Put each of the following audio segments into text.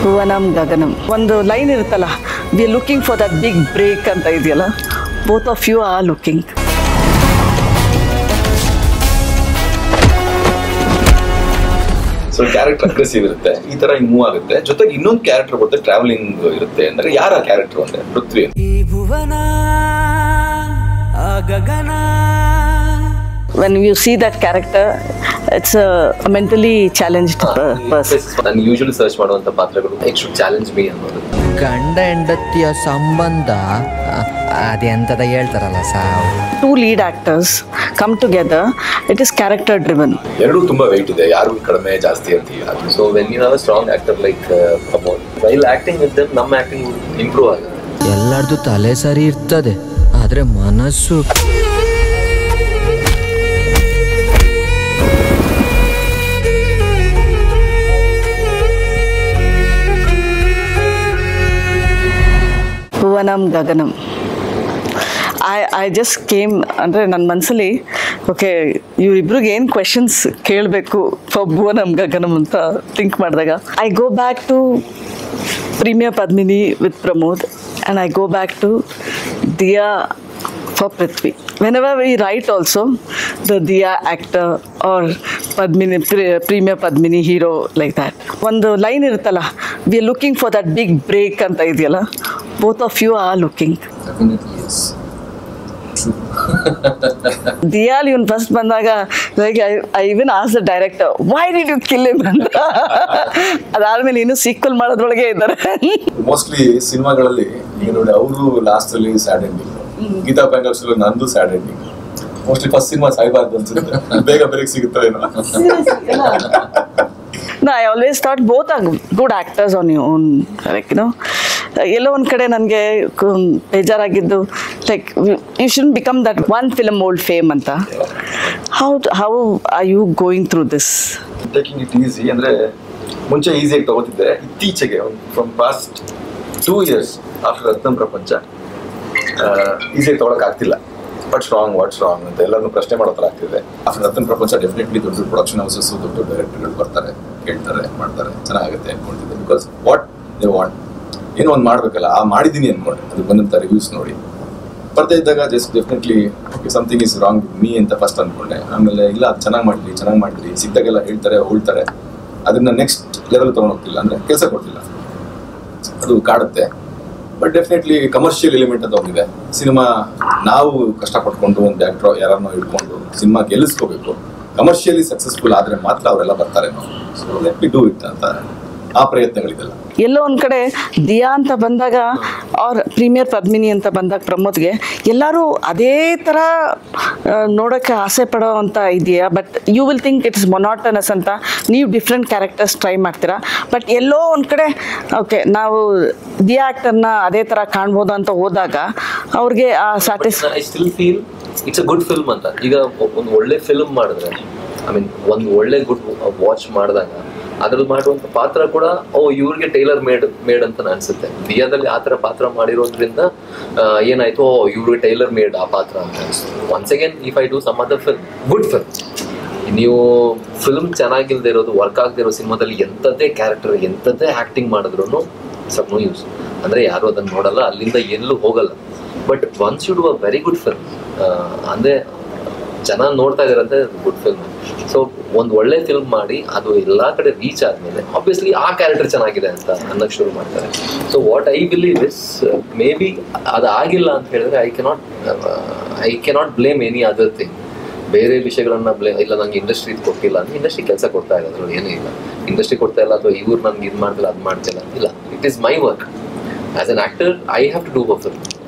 ಭುವನಂ ಗಗನಂ ಒಂದು ಲೈನ್ ಇರುತ್ತಲ್ಲ, we are looking for that big break ಅಂತ ಇದೆಯಲ್ಲ, both of you are looking. So character aggressive ಇರುತ್ತೆ, ಈ ತರ ಮೂವ್ ಆಗುತ್ತೆ. ಜೊತೆಗೆ ಇನ್ನೊಂದು ಕ್ಯಾರೆಕ್ಟರ್ ಬರುತ್ತೆ, ಟ್ರಾವೆಲಿಂಗ್ ಇರುತ್ತೆ. ಅಂದ್ರೆ ಯಾರ ಕ್ಯಾರೆಕ್ಟರ್ ಅಂದ್ರೆ ಪೃಥ್ವಿ. ಈ ಭುವನ ಗಗನ. When you see that character, it's a mentally challenged person. ನಾನು ಯೂಶುವಲಿ ಸರ್ಚ್ ಮಾಡುವಂತ ಪಾತ್ರಗಳು ಇಟ್ ಶುಡ್ ಚಾಲೆಂಜ್ ಮೀ ಅನ್ನೋದು. ಗಂಡ ಹೆಂಡತಿಯ ಸಂಬಂಧ ಅದೆಂತದ ಹೇಳ್ತಾರಲ್ಲ ಸಾವು. Two lead actors come together, it is character driven. ಎರಡು ತುಂಬಾ ವೆಯ್ಟ್ ಇದೆ, ಯಾರು ಕಡಿಮೆ ಜಾಸ್ತಿ ಅಂತೀವಿ. So when you have a strong actor like Pramod, while acting with them ನಮ್ಮ ಆಕ್ಟಿಂಗ್ ಇಂಪ್ರೂವ್ ಆಗುತ್ತೆ. ಎಲ್ಲರದು ತಲೆ ಸರಿ ಇರ್ತದೆ, ಆದ್ರೆ ಮನಸ್ಸು Bhuvanam Gaganam. I just came ಅಂದರೆ ನನ್ನ ಮನಸ್ಸಲ್ಲಿ ಓಕೆ ಇವರಿಬ್ರಿಗೆ ಏನು ಕ್ವೆಶನ್ಸ್ ಕೇಳಬೇಕು ಫಾರ್ ಭುವನಂ ಗಗನಂ ಅಂತ ಥಿಂಕ್ ಮಾಡಿದಾಗ I go back to premier Padmini with Pramod and I go back to Dia for Prithvi. Whenever we write also, the Diya actor or Padmini, Premier Padmini hero like that. One line iruttala, we are looking for that big break anta ideyala. Both of you are looking. Definitely yes. Diya even first bandaga, like I even asked the director, why did you kill him? ಅದಾದ್ಮೇಲೆ ಇನ್ನು sequel ಮಾಡೋದ್ರೊಳಗೆ ಇದ್ದಾರೆ. Mostly ಸಿನಿಮಾಗಳಲ್ಲಿ ಈಗ ನೋಡಿ ಅವರು last ಅಲ್ಲಿ sad ending, Geetha bangles ನಂದು sad ending. Mostly first cinema ಸಾಯ್ಬಾರ್ದು ಅನ್ಸುತ್ತೆ, ಬೇಗ ಬ್ರೇಕ್ ಸಿಗುತ್ತೇನೋ. No, I always thought both are good actors on your own, like you know. ಎಲ್ಲೋ ಒಂದು ಕಡೆ ನನಗೆ ಬೇಜಾರಾಗಿದ್ದು like you should become that one film old fame ಅಂತ. How are you going through this? Taking it easy ಅಂದರೆ ಮುಂಚೆ ಈಸಿಯಾಗಿ ತಗೋತಿದ್ದೆ, ಇತ್ತೀಚೆಗೆ from past 2 years after Rathna Prapancha ಈಸಿಯಾಗಿ ತೊಗೊಳಕ್ಕಾಗ್ತಿಲ್ಲ. ವಾಟ್ಸ್ ರಾಂಗ್ ಅಂತ ಎಲ್ಲರನ್ನೂ ಪ್ರಶ್ನೆ ಮಾಡೋ ಥರ ಆಗ್ತಿದೆ. ಆಫ್ಟರ್ ರತ್ನ ಪ್ರಪಂಚ ಡೆಫಿನೆಟ್ಲಿ ದೊಡ್ಡ ಪ್ರೊಡಕ್ಷನ್ ಹೌಸಸ್, ದೊಡ್ಡ ಡೈರೆಕ್ಟರ್ಗಳು ಬರ್ತಾರೆ, ಕೇಳ್ತಾರೆ, ಮಾಡ್ತಾರೆ, ಚೆನ್ನಾಗುತ್ತೆ ಅಂದ್ಕೊಂಡಿದ್ದೆ. ಬಿಕಾಸ್ ವಾಟ್ ದೇ ವಾಂಟ್, ಏನೋ ಒಂದು ಮಾಡಬೇಕಲ್ಲ, ಮಾಡಿದ್ದೀನಿ ಅಂದ್ಕೊಂಡೆ. ಅದು ಬಂದಂಥ ರಿವ್ಯೂಸ್ ನೋಡಿ ಬರ್ತಾ ಇದ್ದಾಗ just definitely okay something is wrong with me ಅಂತ ಫಸ್ಟ್ ಅಂದ್ಕೊಂಡೆ. ಆಮೇಲೆ ಇಲ್ಲ ಅದು ಚೆನ್ನಾಗಿ ಮಾಡಿದ್ರಿ ಸಿಕ್ತಾಗೆಲ್ಲ ಹೇಳ್ತಾರೆ, ಹೋಳ್ತಾರೆ, ಅದನ್ನ ನೆಕ್ಸ್ಟ್ ಲೆವೆಲ್ ತೊಗೊಂಡೋಗ್ತಿಲ್ಲ ಅಂದರೆ ಕೆಲಸ ಕೊಡ್ತಿಲ್ಲ, ಅದು ಕಾಡುತ್ತೆ. ಬಟ್ ಡೆಫಿನೆಟ್ಲಿ ಕಮರ್ಷಿಯಲ್ ಎಲಿಮೆಂಟ್ ಅಂತ ಒಂದಿದೆ. ಸಿನಿಮಾ ನಾವು ಕಷ್ಟಪಟ್ಕೊಂಡು ಒಂದು ಆ್ಯಕ್ಟ್ರೋ ಯಾರನ್ನೋ ಹಿಡ್ಕೊಂಡು ಸಿನಿಮಾ ಗೆಲ್ಲಿಸ್ಕೋಬೇಕು. ಕಮರ್ಷಿಯಲಿ ಸಕ್ಸಸ್ಫುಲ್ ಆದರೆ ಮಾತ್ರ ಅವರೆಲ್ಲ ಬರ್ತಾರೆ. So let me do it ಅಂತ ಆ ಪ್ರಯತ್ನಗಳಿದೆಲ್ಲ. ಎಲ್ಲೋ ಒಂದು ಕಡೆ ದಿಯಾ ಅಂತ ಬಂದಾಗ ಅವ್ರ ಪ್ರೀಮಿಯರ್ ಪದ್ಮಿನಿ ಅಂತ ಬಂದಾಗ ಪ್ರಮೋದ್ಗೆ ಎಲ್ಲರೂ ಅದೇ ಥರ ನೋಡೋಕ್ಕೆ ಆಸೆ ಪಡೋ ಅಂತ ಇದೆಯಾ? But you will think it's monotonous ಅಂತ ನೀವು ಡಿಫ್ರೆಂಟ್ ಕ್ಯಾರೆಕ್ಟರ್ಸ್ ಟ್ರೈ ಮಾಡ್ತೀರಾ. ಬಟ್ ಎಲ್ಲೋ ಒಂದು ಕಡೆ ಓಕೆ ನಾವು ದಿಯಾ ಆ್ಯಕ್ಟರ್ನ ಅದೇ ಥರ ಕಾಣ್ಬೋದು ಅಂತ ಹೋದಾಗ ಅವ್ರಿಗೆ ಆ I still feel it's a good film ಅಂತ. ಈಗ ಒಂದು ಒಳ್ಳೆ ಫಿಲ್ಮ್ ಮಾಡಿದ್ರೆ ಒಂದು ಒಳ್ಳೆ ಗುಡ್ ವಾಚ್ ಮಾಡಿದಾಗ ಅದ್ರಲ್ಲಿ ಮಾಡುವಂಥ ಪಾತ್ರ ಕೂಡ ಇವ್ರಿಗೆ ಟೈಲರ್ ಮೇಡ್ ಅಂತ ಅನ್ಸುತ್ತೆ. ದಿಯಾದಲ್ಲಿ ಆ ಥರ ಪಾತ್ರ ಮಾಡಿರೋದ್ರಿಂದ ಏನಾಯ್ತು, ಇವ್ರಿಗೆ ಟೈಲರ್ ಮೇಡ್ ಆ ಪಾತ್ರ ಅಂತ ಅನಿಸ್ತು. Once again if I do some other film, good film, ನೀವು ಫಿಲ್ಮ್ ಚೆನ್ನಾಗಿಲ್ದೇ ಇರೋದು, ವರ್ಕ್ ಆಗದೆ ಇರೋ ಸಿನಿಮಾದಲ್ಲಿ ಎಂಥದ್ದೇ ಕ್ಯಾರೆಕ್ಟರ್, ಎಂಥದ್ದೇ ಆ್ಯಕ್ಟಿಂಗ್ ಮಾಡಿದ್ರು ಸಮ್ ನೋ ಯೂಸ್. ಅಂದರೆ ಯಾರು ಅದನ್ನು ನೋಡಲ್ಲ, ಅಲ್ಲಿಂದ ಎಲ್ಲೂ ಹೋಗಲ್ಲ. But once you do a very good film, ಅಂದರೆ ಚೆನ್ನಾಗಿ ನೋಡ್ತಾ ಇದಾರಂತೆ ಗುಡ್ ಫಿಲ್ಮ್. ಸೊ ಒಂದು ಒಳ್ಳೆ ಫಿಲ್ಮ್ ಮಾಡಿ ಅದು ಎಲ್ಲ ಕಡೆ ರೀಚ್ ಆದಮೇಲೆ ಆಬ್ವಿಯಸ್ಲಿ ಆ ಕ್ಯಾರೆಕ್ಟರ್ ಚೆನ್ನಾಗಿದೆ ಅಂತ ಅನ್ನೋಕ್ಕೆ ಶುರು ಮಾಡ್ತಾರೆ. So what I believe is may be ಅದು ಆಗಿಲ್ಲ ಅಂತ ಹೇಳಿದ್ರೆ I cannot blame any other thing. ಬೇರೆ ವಿಷಯಗಳನ್ನ ಇಲ್ಲ ನಂಗೆ ಇಂಡಸ್ಟ್ರಿ ಇದು ಕೊಟ್ಟಿಲ್ಲ ಅಂದರೆ ಇಂಡಸ್ಟ್ರಿ ಕೆಲಸ ಕೊಡ್ತಾ ಇಲ್ಲ, ಅದ್ರಲ್ಲಿ ಏನೂ ಇಲ್ಲ. ಇಂಡಸ್ಟ್ರಿ ಕೊಡ್ತಾ ಇಲ್ಲ ಅಥವಾ ಇವ್ರು ನನ್ಗೆ ಇದು ಮಾಡ್ತಿಲ್ಲ ಅದು ಮಾಡ್ತಿಲ್ಲ, ಇಲ್ಲ. It is my work as an actor. I have to do a film.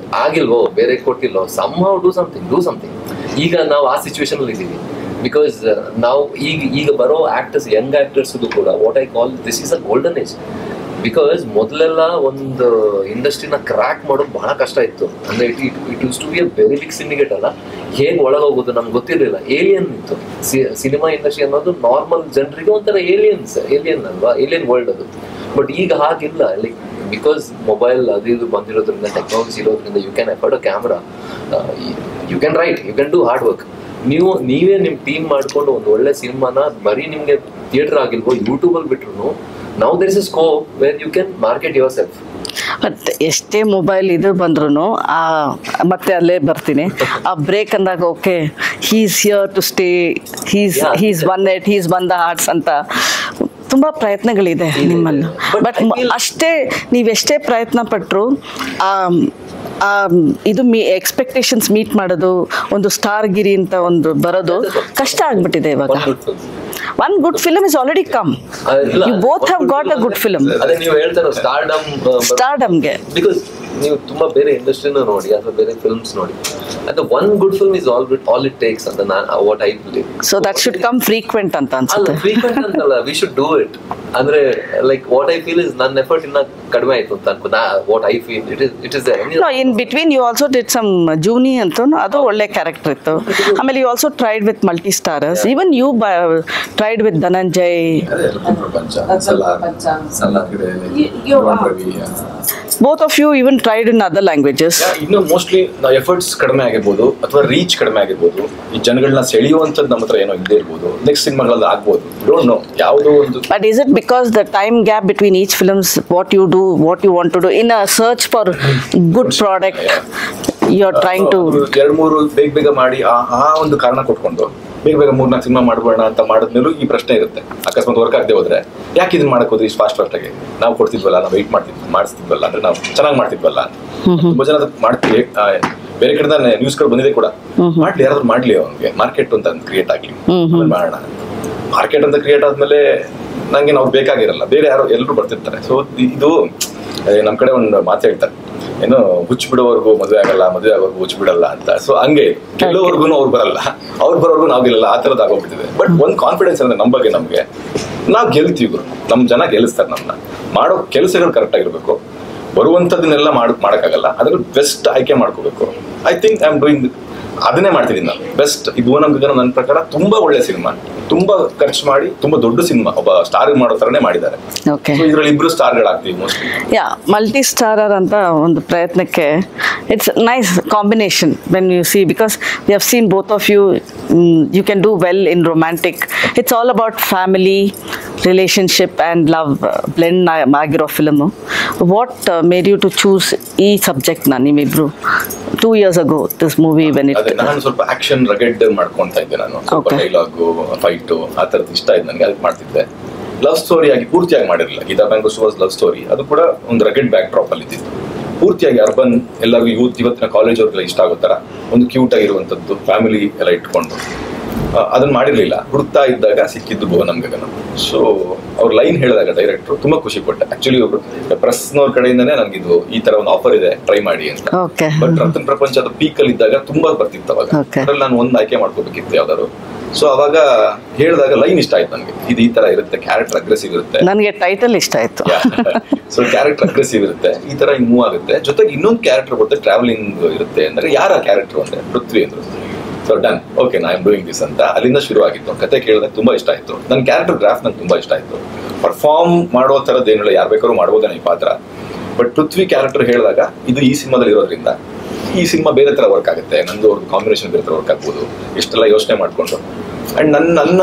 ಆಗಿಲ್ವೋ, ಬೇರೆ ಕೊಟ್ಟಿಲ್ವೋ, ಸಮ್ ಹೌ ಡೂ ಸಮಥಿಂಗ್. ಈಗ ನಾವು ಆ ಸಿಚುವೇಶನಲ್ಲಿ ಇದ್ದೀವಿ. ಬಿಕಾಸ್ ನಾವು ಈಗ ಬರೋ ಆ್ಯಕ್ಟರ್ಸ್, ಯಂಗ್ ಆ್ಯಕ್ಟರ್ಸ್ದು ಕೂಡ what I call this is a golden age. Because ಮೊದಲೆಲ್ಲ ಒಂದು ಇಂಡಸ್ಟ್ರಿನ ಕ್ರ್ಯಾಕ್ ಮಾಡೋದು ಬಹಳ ಕಷ್ಟ ಇತ್ತು. ಅಂದರೆ it use to be a very big syndicate ಅಲ್ಲ, ಹೇಗೆ ಒಳಗೋಗೋದು ನಮ್ಗೆ ಗೊತ್ತಿರಲಿಲ್ಲ. ಏಲಿಯನ್ ಇತ್ತು ಸಿನಿಮಾ ಇಂಡಸ್ಟ್ರಿ ಅನ್ನೋದು. ನಾರ್ಮಲ್ ಜನರಿಗೆ ಒಂಥರ ಏಲಿಯನ್ ಅಲ್ವಾ, ಏಲಿಯನ್ ವರ್ಲ್ಡ್ ಅದು. ಬಟ್ ಈಗ ಹಾಗಿಲ್ಲ. ಲೈಕ್ ಬಿಕಾಸ್ ಮೊಬೈಲ್ ಅದು ಇದು ಬಂದಿರೋದ್ರಿಂದ, ಟೆಕ್ನಾಲಜಿ ಇರೋದ್ರಿಂದ, you can afford a camera, you can write, you can do hard work. ನೀವೇ ನಿಮ್ ಟೀಮ್ ಮಾಡ್ಕೊಂಡು ಒಂದು ಒಳ್ಳೆ ಸಿನಿಮಾನ ಬರೀ ನಿಮ್ಗೆ ಥಿಯೇಟರ್ ಆಗಿಲ್ವೋ ಯೂಟ್ಯೂಬ್ ಅಲ್ಲಿ ಬಿಟ್ರು now there is a scope where you can market yourself. But ಎಷ್ಟೇ ಮೊಬೈಲ್ ಇದು ಬಂದ್ರೂ ಮತ್ತೆ ಅಲ್ಲೇ ಬರ್ತೀನಿ, ಆ ಬ್ರೇಕ್ ಅಂದಾಗ okay he's here to stay, he's won it, he's won the hearts ಅಂತ ತುಂಬ ಪ್ರಯತ್ನಗಳಿದೆ ನಿಮ್ಮಲ್ಲಿ. ಬಟ್ ಅಷ್ಟೇ ನೀವೆಷ್ಟೇ ಪ್ರಯತ್ನ ಪಟ್ಟರು ಇದು ಎಕ್ಸ್ಪೆಕ್ಟೇಷನ್ಸ್ ಮೀಟ್ ಮಾಡೋದು, ಒಂದು ಸ್ಟಾರ್ ಗಿರಿ ಅಂತ ಒಂದು ಬರೋದು ಕಷ್ಟ ಆಗ್ಬಿಟ್ಟಿದೆ ಇವಾಗ. One good film is already come. You both have got a good film. ಅದೇ ನೀವು ಹೇಳ್ತಾರೋ ಸ್ಟಾರ್ಡಮ್ಗೆ ಬಿಕಾಸ್ ನೀವು ತುಂಬಾ ಬೇರೆ ಇಂಡಸ್ಟ್ರಿನ ನೋಡಿ ಅಥವಾ ಬೇರೆ ಫಿಲ್ಮ್ಸ್ ನೋಡಿ, ಅದು one good film is all it takes ಅಂತ what I believe. So that should come frequent ಅಂತ ಅನ್ಸುತ್ತೆ. ಫ್ರೀಕ್ವೆಂಟ್ ಅಂತಲ್ಲ, ವಿ ಶುಡ್ ಡೂ ಇಟ್. ಅಂದ್ರೆ like what I feel is ನನ್ನ ಎಫರ್ಟ್ ಇನ್ನ ಕಡಿಮೆ ಆಯ್ತು ಅಂತ ಅನ್ಕೋ. What I feel it is in between you also did some Juni ಅಂತ, ಅದು ಒಳ್ಳೆ ಕ್ಯಾರೆಕ್ಟರ್ ಇತ್ತು. ಆಮೇಲೆ you also tried with multi starrers, even you tried with Dhananjay. Both of you even tried in other languages. ಇನ್ನು ಮೋಸ್ಟ್ಲಿ ನಾವು efforts ಕಡಿಮೆ ಆಗಿರ್ಬೋದು ಅಥವಾ ರೀಚ್ ಕಡಿಮೆ ಆಗಿರ್ಬೋದು, ಈ ಜನಗಳನ್ನ ಸೆಳೆಯುವಂಥದ್ದು ನಮ್ಮ ಹತ್ರ ಏನೋ ಇದ್ದೇ ಇರ್ಬೋದು, ನೆಕ್ಸ್ಟ್ ಸಿನಿಮಾಗಳಲ್ಲಿ ಆಗ್ಬೋದು, ಡೋಂಟ್ ನೋ ಯಾವುದೋ ಒಂದು. But is it because the time gap between each films, what you do, what you want to do in a search for good product, you are trying to 2-3 ಬೇಗ ಮಾಡಿ ಆ ಒಂದು ಕಾರಣ ಕೊಟ್ಕೊಂಡು ಬೇಗ 3-4 ಸಿನಿಮಾ ಮಾಡ್ಬೋಣ ಅಂತ ಮಾಡಿದ್ಮೇಲೂ ಈ ಪ್ರಶ್ನೆ ಇರುತ್ತೆ. ಅಕಸ್ಮಾತ್ ವರ್ಕ್ ಆಗದೆ ಹೋದ್ರೆ ಯಾಕೆ ಇದನ್ನ ಮಾಡಕ್ ಹೋದ್ರಿ ಇಷ್ಟು ಫಾಸ್ಟ್ ಆಗಿ, ನಾವು ಕೊಡ್ತಿದ್ವಲ್ಲ, ನಾವು ವೆಯ್ಟ್ ಮಾಡಿಸ್ತಿದ್ವಲ್ಲ, ಅಂದ್ರೆ ನಾವು ಚೆನ್ನಾಗಿ ಮಾಡ್ತಿದ್ವಲ್ಲ. ತುಂಬಾ ಜನ ಮಾಡ್ತೀವಿ, ಬೇರೆ ಕಡೆ ನ್ಯೂಸ್ಗಳು ಬಂದಿದೆ ಕೂಡ, ಮಾಡ್ಲಿ ಯಾರಾದ್ರೂ ಮಾಡ್ಲಿ, ಅವ್ನಿಗೆ ಮಾರ್ಕೆಟ್ ಅಂತ ಕ್ರಿಯೇಟ್ ಆಗ್ಲಿ, ಮಾಡೋಣ. ಮಾರ್ಕೆಟ್ ಅಂತ ಕ್ರಿಯೇಟ್ ಆದ್ಮೇಲೆ ನಂಗೆ ನಾವು ಬೇಕಾಗಿರಲ್ಲ, ಬೇರೆ ಯಾರು ಎಲ್ಲರೂ ಬರ್ತಿರ್ತಾರೆ. ಸೊ ಇದು ನಮ್ ಕಡೆ ಒಂದು ಮಾತು ಹೇಳ್ತಾರೆ, ಏನು ಹುಚ್ಚು ಬಿಡೋವರೆಗೂ ಮದುವೆ ಆಗಲ್ಲ, ಮದುವೆ ಆಗೋರ್ಗು ಹುಚ್ಚು ಬಿಡಲ್ಲ ಅಂತ. ಸೊ ಹಂಗೆ ಕೆಲವರೆಗೂ ಅವ್ರು ಬರಲ್ಲ, ಅವ್ರು ಬರೋರ್ಗು ನಾವು ಗೆಲ್ಲಲ್ಲ, ಆ ಥರದ್ದು ಆಗೋಗ್ಬಿಟ್ಟಿದೆ. ಬಟ್ ಒಂದು ಕಾನ್ಫಿಡೆನ್ಸ್ ಅಂದ್ರೆ ನಮ್ಮ ಬಗ್ಗೆ ನಮ್ಗೆ, ನಾವು ಗೆಲ್ತೀವಿ, ನಮ್ಮ ಜನ ಗೆಲ್ಲಿಸ್ತಾರೆ ನಮ್ಮನ್ನ. ಮಾಡೋ ಕೆಲಸಗಳು ಕರೆಕ್ಟ್ ಆಗಿರ್ಬೇಕು, ಬರುವಂಥದ್ದನ್ನೆಲ್ಲ ಮಾಡೋಕ್ಕಾಗಲ್ಲ, ಅದ್ರಲ್ಲಿ ಬೆಸ್ಟ್ ಆಯ್ಕೆ ಮಾಡ್ಕೋಬೇಕು. I think I am doing, ಅದನ್ನೇ ಮಾಡ್ತಿದ್ದೀನಿ ನಾನು ಬೆಸ್ಟ್. ಇದು ನಮ್ಗೆ ನನ್ನ ಪ್ರಕಾರ ತುಂಬಾ ಒಳ್ಳೆ ಸಿನಿಮಾ, ತುಂಬಾ ಖರ್ಚು ಮಾಡಿ ತುಂಬಾ ದೊಡ್ಡ ಸಿನಿಮಾ, ಒಬ್ಬ ಸ್ಟಾರ್ ಮಾಡೋ ಥರನೇ ಮಾಡಿದ್ದಾರೆ. ಇದರಲ್ಲಿ 2 ಸ್ಟಾರ್ಗಳಾಗ್ತೀವಿ ಮೋಸ್ಟ್ಲಿ. ಮಲ್ಟಿ ಸ್ಟಾರರ್ ಅಂತ ಒಂದು ಪ್ರಯತ್ನಕ್ಕೆ it's nice combination when you see, because we have seen both of you, you can do well in romantic. It's all about family, relationship and love blend ಆಗಿರೋ film. What made you to choose ಈ ಸಬ್ಜೆಕ್ಟ್ನ ನಿಮ್ಮಿಬ್ರು 2 years ago this movie when it ನಾನು ಸ್ವಲ್ಪ action ರಗೆಡ್ ಮಾಡ್ಕೊಂತಾ ಇದ್ದೆ. ನಾನು ಸ್ವಲ್ಪ dialogue, fight ಆ ಥರದ್ದು ಇಷ್ಟ ಆಯ್ತು ನನಗೆ, ಅದಕ್ಕೆ ಮಾಡ್ತಿದ್ದೆ. ಲವ್ ಸ್ಟೋರಿ ಆಗಿ ಪೂರ್ತಿಯಾಗಿ ಮಾಡಿರಲಿಲ್ಲ. ಗೀತಾ ಬ್ಯಾಂಗಸ್ ವಾಸ್ ಲವ್ ಸ್ಟೋರಿ, ಅದು ಕೂಡ ಒಂದು ರಗೆಡ್ ಬ್ಯಾಕ್ ಡ್ರಾಪ್ ಅಲ್ಲಿ ಇದ್ದಿತ್ತು. ಪೂರ್ತಿಯಾಗಿ ಅರ್ಬನ್, ಎಲ್ಲರಿಗೂ ಯೂತ್, ಇವತ್ತಿನ ಕಾಲೇಜ್ ಅವ್ರಿಗೆಲ್ಲ ಇಷ್ಟ ಆಗೋ ಥರ ಒಂದು ಕ್ಯೂಟ್ ಆಗಿರುವಂಥದ್ದು, ಫ್ಯಾಮಿಲಿ ಎಲ್ಲ ಇಟ್ಕೊಂಡು ಅದನ್ನ ಮಾಡಿರ್ಲಿಲ್ಲ. ಹುಡುಕ್ತಾ ಇದ್ದಾಗ ಸಿಕ್ಕಿದ್ದು ಭುವನಂ ಗಗನ. ಸೊ ಅವ್ರ ಲೈನ್ ಹೇಳಿದಾಗ ಡೈರೆಕ್ಟ್ರು ತುಂಬಾ ಖುಷಿ ಪಟ್ಟೆ. ಆಕ್ಚುಲಿ ಒಬ್ರು ಪ್ರೆಸ್ನವ್ರ ಕಡೆಯಿಂದಾನೇ ನನಗಿದು ಈ ತರ ಒಂದು ಆಫರ್ ಇದೆ, ಟ್ರೈ ಮಾಡಿ ಅಂತ. ಬಟ್ ರತನ್ ಪ್ರಪಂಚದ ಪೀಕ್ ಅಲ್ಲಿ ಇದ್ದಾಗ ತುಂಬಾ ಬರ್ತಿತ್ತು ಅವಾಗ, ಅದ್ರಲ್ಲಿ ನಾನು ಒಂದು ಆಯ್ಕೆ ಮಾಡ್ಕೋಬೇಕಿತ್ತು ಯಾವ್ದಾದ್ರು. ಸೊ ಅವಾಗ ಹೇಳಿದಾಗ ಲೈನ್ ಇಷ್ಟ ಆಯ್ತು ನನಗೆ, ಇದು ಈ ತರ ಇರುತ್ತೆ, ಕ್ಯಾರೆಕ್ಟರ್ ಅಗ್ರೆಸಿವ್ ಇರುತ್ತೆ. ನನಗೆ ಟೈಟಲ್ ಇಷ್ಟ ಆಯ್ತು. ಸೊ ಕ್ಯಾರೆಕ್ಟರ್ ಅಗ್ರೆಸಿವ್ ಇರುತ್ತೆ, ಈ ತರ ಹಿಂಗ್ ಮೂವ್ ಆಗುತ್ತೆ. ಜೊತೆಗೆ ಇನ್ನೊಂದು ಕ್ಯಾರೆಕ್ಟರ್ ಬರುತ್ತೆ, ಟ್ರಾವೆಲಿಂಗ್ ಇರುತ್ತೆ. ಅಂದ್ರೆ ಯಾರ ಕ್ಯಾರೆಕ್ಟರ್ ಅಂದ್ರೆ ಪೃಥ್ವಿ ಅಂದ್ರು. ಸೊ ಡನ್, ಓಕೆ ನಾ ಆಮ್ ಡೂಯಿಂಗ್ ದಿಸ್ ಅಂತ ಅಲ್ಲಿಂದ ಶುರು ಆಗಿತ್ತು. ಕತೆ ಕೇಳಿದಾಗ ತುಂಬಾ ಇಷ್ಟ ಆಯ್ತು. ನನ್ನ ಕ್ಯಾರೆಕ್ಟರ್ ಗ್ರಾಫ್ ನಂಗೆ ತುಂಬಾ ಇಷ್ಟ ಆಯ್ತು. ಪರ್ಫಾರ್ಮ್ ಮಾಡೋ ಥರದ್ದು ಏನಿಲ್ಲ, ಯಾರು ಬೇಕಾದ್ರೂ ಮಾಡ್ಬೋದೇನೆ ಈ ಪಾತ್ರ. ಬಟ್ ಪೃಥ್ವಿ ಕ್ಯಾರೆಕ್ಟರ್ ಹೇಳಿದಾಗ ಇದು ಈ ಸಿನಿಮಾದಲ್ಲಿ ಇರೋದ್ರಿಂದ ಈ ಸಿನಿಮಾ ಬೇರೆ ತರ ವರ್ಕ್ ಆಗುತ್ತೆ, ನಂದು ಅವ್ರ ಕಾಂಬಿನೇಷನ್ ಬೇರೆ ತರ ವರ್ಕ್ ಆಗ್ಬೋದು, ಇಷ್ಟೆಲ್ಲ ಯೋಚನೆ ಮಾಡ್ಕೊಂಡು. ಅಂಡ್ ನನ್ನ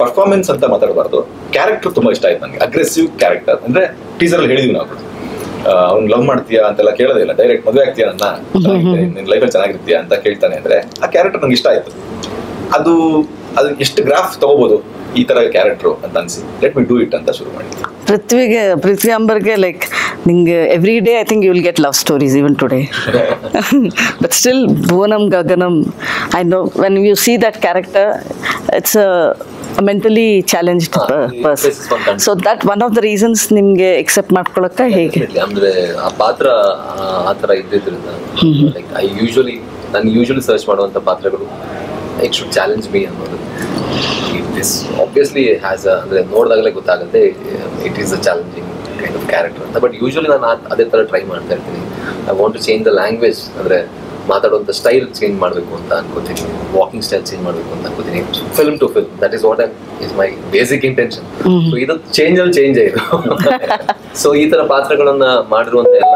ಪರ್ಫಾರ್ಮೆನ್ಸ್ ಅಂತ ಮಾತಾಡಬಾರ್ದು, ಕ್ಯಾರೆಕ್ಟರ್ ತುಂಬಾ ಇಷ್ಟ ಆಯ್ತು ನನಗೆ. ಅಗ್ರೆಸಿವ್ ಕ್ಯಾರೆಕ್ಟರ್ ಅಂದ್ರೆ ಟೀಸರ್ ಅಲ್ಲಿ ಹೇಳಿದ್ವಿ ನಾವು, ಅವ್ನು ಲವ್ ಮಾಡ್ತೀಯಾ ಅಂತೆಲ್ಲ ಕೇಳೋದೇ ಇಲ್ಲ, ಡೈರೆಕ್ಟ್ ಮದುವೆ ಆಗ್ತೀಯಾ ನನ್ನ, ನಿನ್ ಲೈಫಲ್ಲಿ ಚೆನ್ನಾಗಿರ್ತೀಯಾ ಅಂತ ಕೇಳ್ತಾನೆ. ಅಂದ್ರೆ ಆ ಕ್ಯಾರೆಕ್ಟರ್ ನಂಗೆ ಇಷ್ಟ ಆಯ್ತು. ಅದು ಎಷ್ಟು ಗ್ರಾಫ್ ತಗೋಬಹುದು ಈ ತರ ಕ್ಯಾರೆಕ್ಟರ್ ಅಂತ ಅನ್ಸಿ, ಲೆಟ್ ಮಿ ಡೂ ಇಟ್ ಅಂತ ಶುರು ಮಾಡಿ. ಪೃಥ್ವಿ ಅಂಬರ್ಗೆ ಲೈಕ್ ನಿಂಗೆ every day I think you will get love stories even today. But still Bhuvanam Gaganam, I know when you see that character, it's a mentally challenged person. So that one of the reasons ನಿಮ್ಗೆ accept ಮಾಡ್ಕೊಳ್ಳೋಕೆ ಹೇಗೆ ಅಂದ್ರೆ ಆ ಪಾತ್ರ ಆ ಥರ ಇದ್ದಿದ್ರಿಂದ, like ನಾನು ಯೂಶುವಲಿ ಸರ್ಚ್ ಮಾಡುವಂಥ ಪಾತ್ರಗಳು ಇಟ್ ಶುಡ್ ಚಾಲೆಂಜ್ ಮೀ ಅನ್ನೋದು. ದಿಸ್ ಆಬ್ವಿಯಸ್ಲಿ ಹ್ಯಾಸ್ ಅಂದರೆ ನೋಡಿದಾಗಲೇ ಗೊತ್ತಾಗುತ್ತೆ it is a challenging kind of character ಅಂತ. ಬಟ್ ಯೂಶುವಲಿ ನಾನು ಅದೇ ಥರ ಟ್ರೈ ಮಾಡ್ತಾ ಇರ್ತೀನಿ. I want to change the language, ಅಂದರೆ ಮಾತಾಡುವಂಥ ಸ್ಟೈಲ್ ಚೇಂಜ್ ಮಾಡಬೇಕು ಅಂತ ಅನ್ಕೋತೀನಿ, ವಾಕಿಂಗ್ ಸ್ಟೈಲ್ ಚೇಂಜ್ ಮಾಡಬೇಕು ಅಂತ ಅನ್ಕೋತೀನಿ, film to film. That is what is my basic intention. So ಇದು ಚೇಂಜ್ ಇದು. ಸೊ ಈ ತರ ಪಾತ್ರಗಳನ್ನ ಮಾಡಿರುವಂತ ಎಲ್ಲ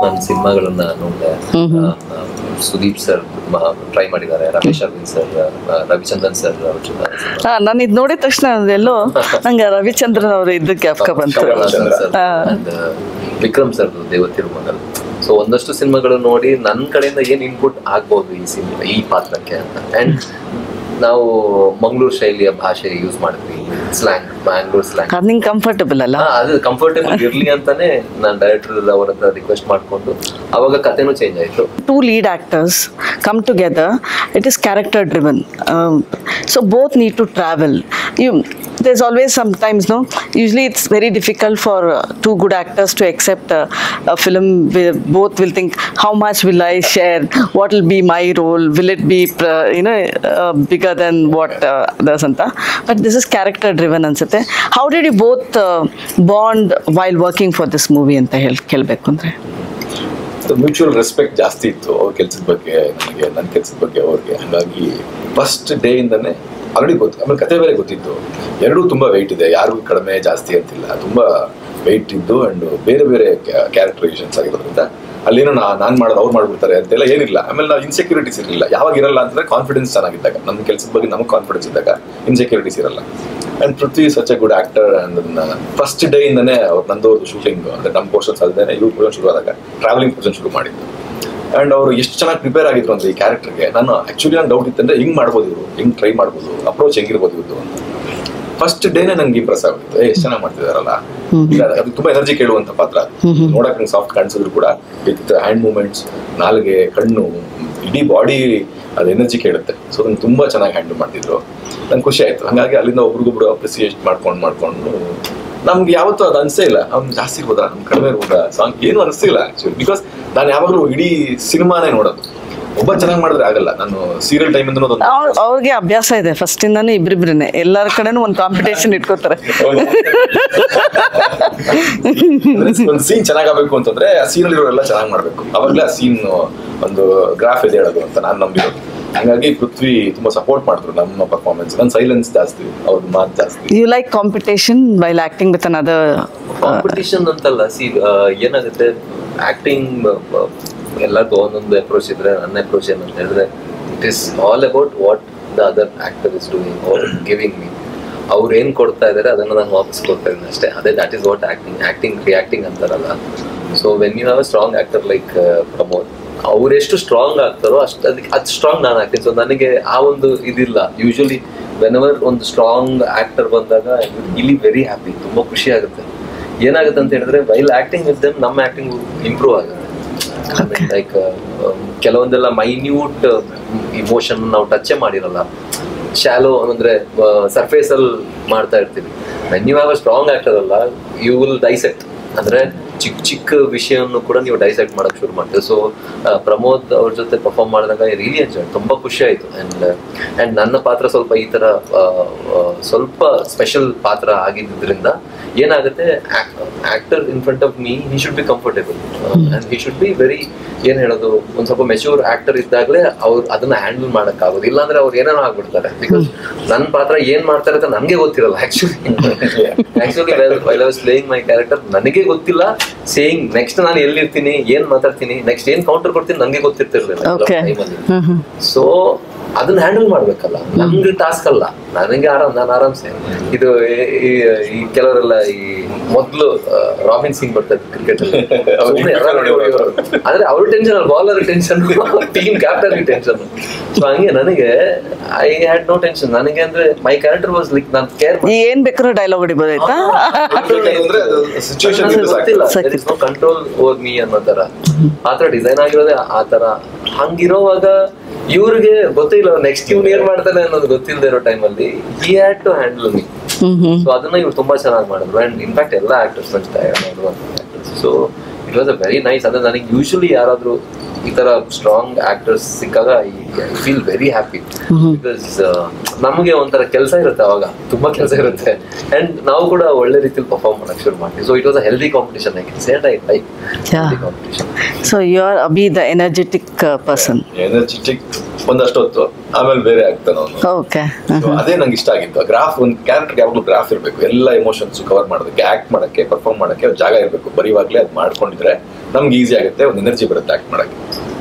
ನನ್ನ ಸಿನಿಮಾಗಳನ್ನ ನೋಡಿದೆ, ಸುದೀಪ್ ಸರ್ ಟ್ರೈ ಮಾಡಿದ್ದಾರೆ, ರಮೇಶ್ ಅರವಿಂದ್ ಸರ್, ರವಿಚಂದ್ರನ್ ಸರ್ ಅವ್ರ ಜೊತೆ. ನಾನು ಇದು ನೋಡಿದ ತಕ್ಷಣ ಎಲ್ಲೋ ನಂಗೆ ರವಿಚಂದ್ರನ್ ಅವರು ಇದ್ದ ಜ್ಞಾಪಕ ಬಂತು. ವಿಕ್ರಮ್ ಸರ್ ದೇವತಿರುಮಗಲ್. ಸೊ ಒಂದಷ್ಟು ಸಿನಿಮಾಗಳು ನೋಡಿ ನನ್ನ ಕಡೆಯಿಂದ ಏನ್ ಇನ್ಪುಟ್ ಆಗ್ಬೋದು ಈ ಸಿನಿಮಾ ಈ ಪಾತ್ರಕ್ಕೆ ಅಂತ. ಅಂಡ್ ನಾವು ಮಂಗಳೂರು ಶೈಲಿಯ ಭಾಷೆ ಯೂಸ್ ಮಾಡಿದ್ವಿ, ಸ್ಲ್ಯಾಂಗ್, ಬ್ಯಾಂಗ್ಳೂರ್ ಸ್ಲ್ಯಾಂಗ್. ಅದು ನಿಂಗೆ ಕಂಫರ್ಟಬಲ್ ಅಲ್ಲ? ಅದು ಕಂಫರ್ಟೇಬಲ್ ಇರ್ಲಿ ಅಂತಾನೆ ನಾನು ಡೈರೆಕ್ಟರ್ ಅವ್ರ ಹತ್ರ ರಿಕ್ವೆಸ್ಟ್ ಮಾಡ್ಕೊಂಡು ಅವಾಗ ಕಥೆನೂ ಚೇಂಜ್ ಆಯ್ತು. 2 lead actors come together, it is character driven, so both need to travel. There's always sometimes, no, usually it's very difficult for 2 good actors to accept a film where both will think, how much will I share, what will be my role, will it be bigger than what others anta. But this is character driven ansute. How did you both bond while working for this movie anta helbeku andre? Mutual respect ಜಾಸ್ತಿ ಇತ್ತು ಅವ್ರ ಕೆಲಸದ ಬಗ್ಗೆ ನನಗೆ, ನನ್ನ ಕೆಲಸದ ಬಗ್ಗೆ ಅವ್ರಿಗೆ. ಹಾಗಾಗಿ ಫಸ್ಟ್ ಡೇ ಇಂದಾನೆ ಆಲ್ರೆಡಿ ಗೊತ್ತು. ಆಮೇಲೆ ಕತೆ ಬೇರೆ ಗೊತ್ತಿತ್ತು. ಎರಡೂ ತುಂಬ ವೆಯ್ಟ್ ಇದೆ, ಯಾರಿಗೂ ಕಡಿಮೆ ಜಾಸ್ತಿ ಅಂತಿಲ್ಲ, ತುಂಬ ವೆಯ್ಟ್ ಇದ್ದು. ಆ್ಯಂಡ್ ಬೇರೆ ಬೇರೆ ಕ್ಯಾರೆಕ್ಟರೈಸೇಷನ್ಸ್ ಆಗಿರೋದ್ರಿಂದ ಅಲ್ಲೇನೋ ನಾನು ಮಾಡೋದು ಅವ್ರು ಮಾಡ್ಬಿಡ್ತಾರೆ ಅಂತೆಲ್ಲ ಏನಿಲ್ಲ. ಆಮೇಲೆ ನಾವು ಇನ್ಸೆಕ್ಯೂರಿಟೀಸ್ ಇರಲಿಲ್ಲ. ಯಾವಾಗ ಇರಲ್ಲ ಅಂತಂದರೆ ಕಾನ್ಫಿಡೆನ್ಸ್ ಚೆನ್ನಾಗಿದ್ದಾಗ, ನಮ್ಮ ಕೆಲಸದ ಬಗ್ಗೆ ನಮಗೆ ಕಾನ್ಫಿಡೆನ್ಸ್ ಇದ್ದಾಗ ಇನ್ಸೆಕ್ಯೂರಿಟೀಸ್ ಇರಲ್ಲ. And Prithvi such a good actor. And first day ಇಂದನೇ ಅವ್ರು ನಂದವ್ರದ್ದು ಶೂಟಿಂಗ್ ಅಂದರೆ ನಮ್ಮ ಪೋರ್ಷನ್ಸ್ ಅಲ್ಲದೆ ಇವ್ರು ಪೋರ್ಷನ್ ಶುರು ಆದಾಗ ಟ್ರಾವೆಲಿಂಗ್ ಪೋರ್ಷನ್ ಶುರು ಮಾಡಿದ್ದು. ಆ್ಯಂಡ್ ಅವರು ಎಷ್ಟು ಚೆನ್ನಾಗಿ ಪ್ರಿಪೇರ್ ಆಗಿದ್ರು ಅಂದರೆ ಈ ಕ್ಯಾರೆಕ್ಟರ್ಗೆ. ನಾನು ಆ್ಯಕ್ಚುಲಿ ನಾನು ಡೌಟ್ ಇತ್ತಂದರೆ ಹಿಂಗೆ ಮಾಡ್ಬೋದು ಇವರು, ಹಿಂಗೆ ಟ್ರೈ ಮಾಡ್ಬೋದು, ಅಪ್ರೋಚ್ ಹೆಂಗಿರ್ಬೋದು ಇವ್ರದ್ದು ಅಂತ. ಫಸ್ಟ್ ಡೇನೇ ನಂಗೆ ಇಂಪ್ರೆಸ್ ಆಗುತ್ತೆ. ಎಷ್ಟು ಚೆನ್ನಾಗಿ ಮಾಡ್ತಿದಾರಲ್ಲ. ಅದು ತುಂಬಾ ಎನರ್ಜಿ ಕೇಳುವಂತ ಪಾತ್ರ. ನೋಡಕ್ ನಂಗೆ ಸಾಫ್ಟ್ ಕಾಣಿಸಿದ್ರು ಕೂಡ ವಿತ್ ಹ್ಯಾಂಡ್ ಮೂವ್ಮೆಂಟ್ಸ್, ನಾಲ್ಗೆ, ಕಣ್ಣು, ಇಡೀ ಬಾಡಿ ಅದು ಎನರ್ಜಿ ಕೇಳುತ್ತೆ. ಸೊ ನಂಗೆ ತುಂಬಾ ಚೆನ್ನಾಗಿ ಹ್ಯಾಂಡಲ್ ಮಾಡ್ತಿದ್ರು. ನಂಗೆ ಖುಷಿ ಆಯ್ತು. ಹಾಗಾಗಿ ಅಲ್ಲಿಂದ ಒಬ್ರಿಗೊಬ್ರು ಅಪ್ರಿಸಿಯೇಟ್ ಮಾಡ್ಕೊಂಡು ನಮ್ಗೆ ಯಾವತ್ತೂ ಅದು ಅನಿಸೇ ಇಲ್ಲ ಅವ್ನು ಜಾಸ್ತಿ ಇರ್ಬೋದಾ, ನಮ್ಗೆ ಕಡಿಮೆ ಇರ್ಬೋದಾ, ಸಾಂಗ್ ಏನು ಅನಿಸ್ತಿಲ್ಲ ಆಕ್ಚುಲಿ. ಬಿಕಾಸ್ ನಾನು ಯಾವಾಗಲೂ ಇಡೀ ಸಿನಿಮಾನೇ ನೋಡೋದು. ಒಬ್ಬ ಚೆನ್ನಾಗಿ ಮಾಡಿದ್ರೆ ಆಗಲ್ಲ. ನಾನು ಸೀರಿಯಲ್ ಟೈಮ್ ಇಂದ ಅವ್ರಿಗೆ ಅಭ್ಯಾಸ ಇದೆ ಫಸ್ಟ್ ಇಂದಾನು, ಇಬ್ರಿಬ್ರನ್ನೇ ಎಲ್ಲರ ಕಡೆನೂ ಒಂದು ಕಾಂಪಿಟೇಷನ್ ಇಟ್ಕೋತಾರೆ. ಒಂದು ಸೀನ್ ಚೆನ್ನಾಗಬೇಕು ಅಂತಂದ್ರೆ ಆ ಸೀನಲ್ಲಿ ಇರೋರೆಲ್ಲ ಚೆನ್ನಾಗಿ ಮಾಡ್ಬೇಕು, ಅವಾಗಲೇ ಆ ಸೀನ್ ಒಂದು ಗ್ರಾಫ್ ಇದೆ ಹೇಳೋದು ಅಂತ ನಾನು ನಂಬಿರೋದು. ಹಾಗಾಗಿ ಪೃಥ್ವಿ ತುಂಬಾ ಸಪೋರ್ಟ್ ಮಾಡಿದ್ರು ನಮ್ಮ ಪರ್ಫಾರ್ಮೆನ್ಸ್. ನನ್ನ ಸೈಲೆನ್ಸ್ ಜಾಸ್ತಿ, ಅವ್ರ ಮಾತು ಜಾಸ್ತಿ. You like competition while acting with another? Competition ಅಂತಲ್ಲ, ಏನಾಗುತ್ತೆ ಆಕ್ಟಿಂಗ್ ಎಲ್ಲರಿಗೂ ಒಂದೊಂದು ಅಪ್ರೋಚ್ ಇದ್ರೆ, ನನ್ನ ಅಪ್ರೋಚ್ ಏನಂತ ಹೇಳಿದ್ರೆ it is all about what the other actor is doing are giving me. ಅವ್ರು ಏನು ಕೊಡ್ತಾ ಇದ್ದಾರೆ ಅದನ್ನು ನಾನು ವಾಪಸ್ ಕೊಡ್ತಾ ಇದ್ದೀನಿ ಅಷ್ಟೇ. ಅದೇ that is what acting reacting ಅಂತಾರಲ್ಲ. So when you have a strong actor like Pramod, ಅವರೆಷ್ಟು ಸ್ಟ್ರಾಂಗ್ ಆಗ್ತಾರೋ ಅದು ಸ್ಟ್ರಾಂಗ್ ನಾನು ಆಗ್ತೀನಿ. ಸೊ ನನಗೆ ಆ ಒಂದು ಇದಿಲ್ಲ. ಯೂಶಲಿ ವೆನ್ ಎವರ್ ಒಂದು ಸ್ಟ್ರಾಂಗ್ ಆಕ್ಟರ್ ಬಂದಾಗ ಇಲ್ಲಿ ವೆರಿ ಹ್ಯಾಪಿ, ತುಂಬ ಖುಷಿ ಆಗುತ್ತೆ. ಏನಾಗುತ್ತೆ ಅಂತ ಹೇಳಿದ್ರೆ ವೈಲ್ ಆಕ್ಟಿಂಗ್ ವಿತ್ ದೆಮ್ ನಮ್ಮ ಆಕ್ಟಿಂಗ್ ಇಂಪ್ರೂವ್ ಆಗುತ್ತೆ. ಲೈಕ್ ಕೆಲವೊಂದೆಲ್ಲ ಮೈನ್ಯೂಟ್ ಇಮೋಷನ್ ನಾವು ಟಚ್ ಮಾಡಿರಲ್ಲ, ಶಾಲೋ ಅಂದ್ರೆ ಸರ್ಫೇಸ್ ಅಲ್ಲಿ ಮಾಡ್ತಾ ಇರ್ತೀವಿ. When you have a strong actor ಅಲ್ಲ, ಯು ವಿಲ್ ಡೈಸೆಕ್ಟ್, ಅಂದ್ರೆ ಚಿಕ್ಕ ಚಿಕ್ಕ ವಿಷಯವನ್ನು ಕೂಡ ನೀವು ಡೈಸೆಕ್ಟ್ ಮಾಡಕ್ ಶುರು ಮಾಡ್ತೀವಿ. ಸೊ ಪ್ರಮೋದ್ ಅವ್ರ ಜೊತೆ ಪರ್ಫಾರ್ಮ್ ಮಾಡಿದಾಗ ರಿಯಲಿ ಎಂಜಾಯ್, ತುಂಬಾ ಖುಷಿ ಆಯ್ತು. ಅಂಡ್ ನನ್ನ ಪಾತ್ರ ಸ್ವಲ್ಪ ಈ ತರ ಸ್ವಲ್ಪ ಸ್ಪೆಷಲ್ ಪಾತ್ರ ಆಗಿದ್ದರಿಂದ ಏನಾಗುತ್ತೆ, actor in front of me he should be comfortable and he should be very, ಏನ್ ಹೇಳೋದು, ಒಂದ್ ಸ್ವಲ್ಪ ಮೆಚೂರ್ ಆಕ್ಟರ್ ಇದ್ದಾಗಲೇ ಅವ್ರು ಅದನ್ನ ಹ್ಯಾಂಡಲ್ ಮಾಡಕ್ ಆಗೋದು. ಇಲ್ಲಾಂದ್ರೆ ಅವ್ರು ಏನೇನೋ ಆಗ್ಬಿಡ್ತಾರೆ. ಬಿಕಾಸ್ ನನ್ನ ಪಾತ್ರ ಏನ್ ಮಾಡ್ತಾರೆ ಅಂತ ನನ್ಗೆ ಗೊತ್ತಿರಲ್ಲ. Actually while I was playing my character ನನಗೆ ಗೊತ್ತಿಲ್ಲ ಸೇಯಿಂಗ್ ನೆಕ್ಸ್ಟ್ ನಾನು ಎಲ್ಲಿರ್ತೀನಿ, ಏನ್ ಮಾತಾಡ್ತೀನಿ, ನೆಕ್ಸ್ಟ್ ಏನ್ ಕೌಂಟರ್ ಕೊಡ್ತೀನಿ ನನಗೆ ಗೊತ್ತಿರ್ತಿರ್ಲಿಲ್ಲ ಟೈಮಲ್ಲಿ. ಸೊ ಅದನ್ನ ಹ್ಯಾಂಡಲ್ ಮಾಡ್ಬೇಕಲ್ಲ, ನಮ್ಗೆ ಟಾಸ್ಕ್ ಅಲ್ಲ. ನನಗೆ ನಾನು ಆರಾಮ್ಸೆ ಇದು ಈ ಕೆಲವರೆಲ್ಲ ಈ ಮೊದ್ಲು ರಾಬಿನ್ ಸಿಂಗ್ ಬರ್ತಾರೆ ಕ್ರಿಕೆಟ್ ಅಲ್ಲಿ, ಆದ್ರೆ ಅವ್ರ ಟೆನ್ಷನ್ ಅಲ್ಲ, bowler tension, team captain tension. So ಹಂಗೆ ನನಗೆ ಐ ಹ್ಯಾಡ್ ನೋ ಟೆನ್ಷನ್. ನನಗೆ ಅಂದ್ರೆ ಮೈ ಕ್ಯಾರೆಕ್ಟರ್ ವಾಸ್ ಲೈಕ್ ನಾನು ಕೇರ್ ಏನ್ ಬೇಕಾದ್ರೂ ಡೈಲಾಗ್ ಹೊಡಿಬೋದಾಯ್ತಾ, ಗೊತ್ತಿಲ್ಲ, there is no control over me ಅನ್ನೋ ತರ ಆತರ ಡಿಸೈನ್ ಆಗಿರೋದೇ ಆ ತರ. ಹಂಗಿರೋವಾಗ ಇವ್ರಿಗೆ ಗೊತ್ತಿಲ್ಲ ನೆಕ್ಸ್ಟ್ ಇವ್ನು ಏನ್ ಮಾಡ್ತಾನೆ ಅನ್ನೋದು ಗೊತ್ತಿಲ್ಲದೆ ಇರೋ ಟೈಮಲ್ಲಿ he had to handle me. So ಅದನ್ನ ಇವ್ರು ತುಂಬಾ ಚೆನ್ನಾಗಿ ಮಾಡಿದ್ರು. ಅಂಡ್ ಇನ್ಫ್ಯಾಕ್ಟ್ ಎಲ್ಲ actors so it was a very nice. ಅಂದ್ರೆ ನನಗೆ ಯೂಶಲಿ ಯಾರಾದ್ರೂ ಈ ತರ ಸ್ಟ್ರಾಂಗ್ ಆಕ್ಟರ್ಸ್ ಸಿಕ್ಕಾಗ I feel very happy. Because ನಮಗೆ ಒಂಥರ ಕೆಲಸ ಇರುತ್ತೆ, ಅವಾಗ ತುಂಬಾ ಕೆಲಸ ಇರುತ್ತೆ. ಅಂಡ್ ನಾವು ಕೂಡ ಒಳ್ಳೆ ರೀತಿಯಲ್ಲಿ ಪರ್ಫಾರ್ಮ್ ಮಾಡಕ್ ಶುರು ಮಾಡ್ತೀವಿ. So it was a healthy competition. I can say I like healthy competition. So you are ಅಬಿ ದ ಎನರ್ಜೆಟಿಕ್ ಪರ್ಸನ್. ಎನರ್ಜೆಟಿಕ್ ಒಂದಷ್ಟು ಹೊತ್ತು, ಆಮೇಲೆ ಬೇರೆ ಆಗ್ತಾನೆ ಅವನು. ಓಕೆ, ಅದೇ ನಂಗೆ ಇಷ್ಟ ಆಗಿತ್ತು. ಗ್ರಾಫ್, ಒಂದು ಕ್ಯಾರೆಕ್ಟರ್ ಯಾವಾಗಲೂ ಗ್ರಾಫ್ ಇರಬೇಕು. ಎಲ್ಲ ಎಮೋಷನ್ಸ್ ಕವರ್ ಮಾಡೋದಕ್ಕೆ, ಆಕ್ಟ್ ಮಾಡಕ್ಕೆ, ಪರ್ಫಾರ್ಮ್ ಮಾಡಕ್ಕೆ ಜಾಗ ಇರಬೇಕು. ಬರೀವಾಗ್ಲೇ ಅದು ಮಾಡ್ಕೊಂಡಿದ್ರೆ ನಮ್ಗೆ ಈಸಿ ಆಗುತ್ತೆ, ಒಂದು ಎನರ್ಜಿ ಬರುತ್ತೆ ಆಕ್ಟ್ ಮಾಡಕ್ಕೆ.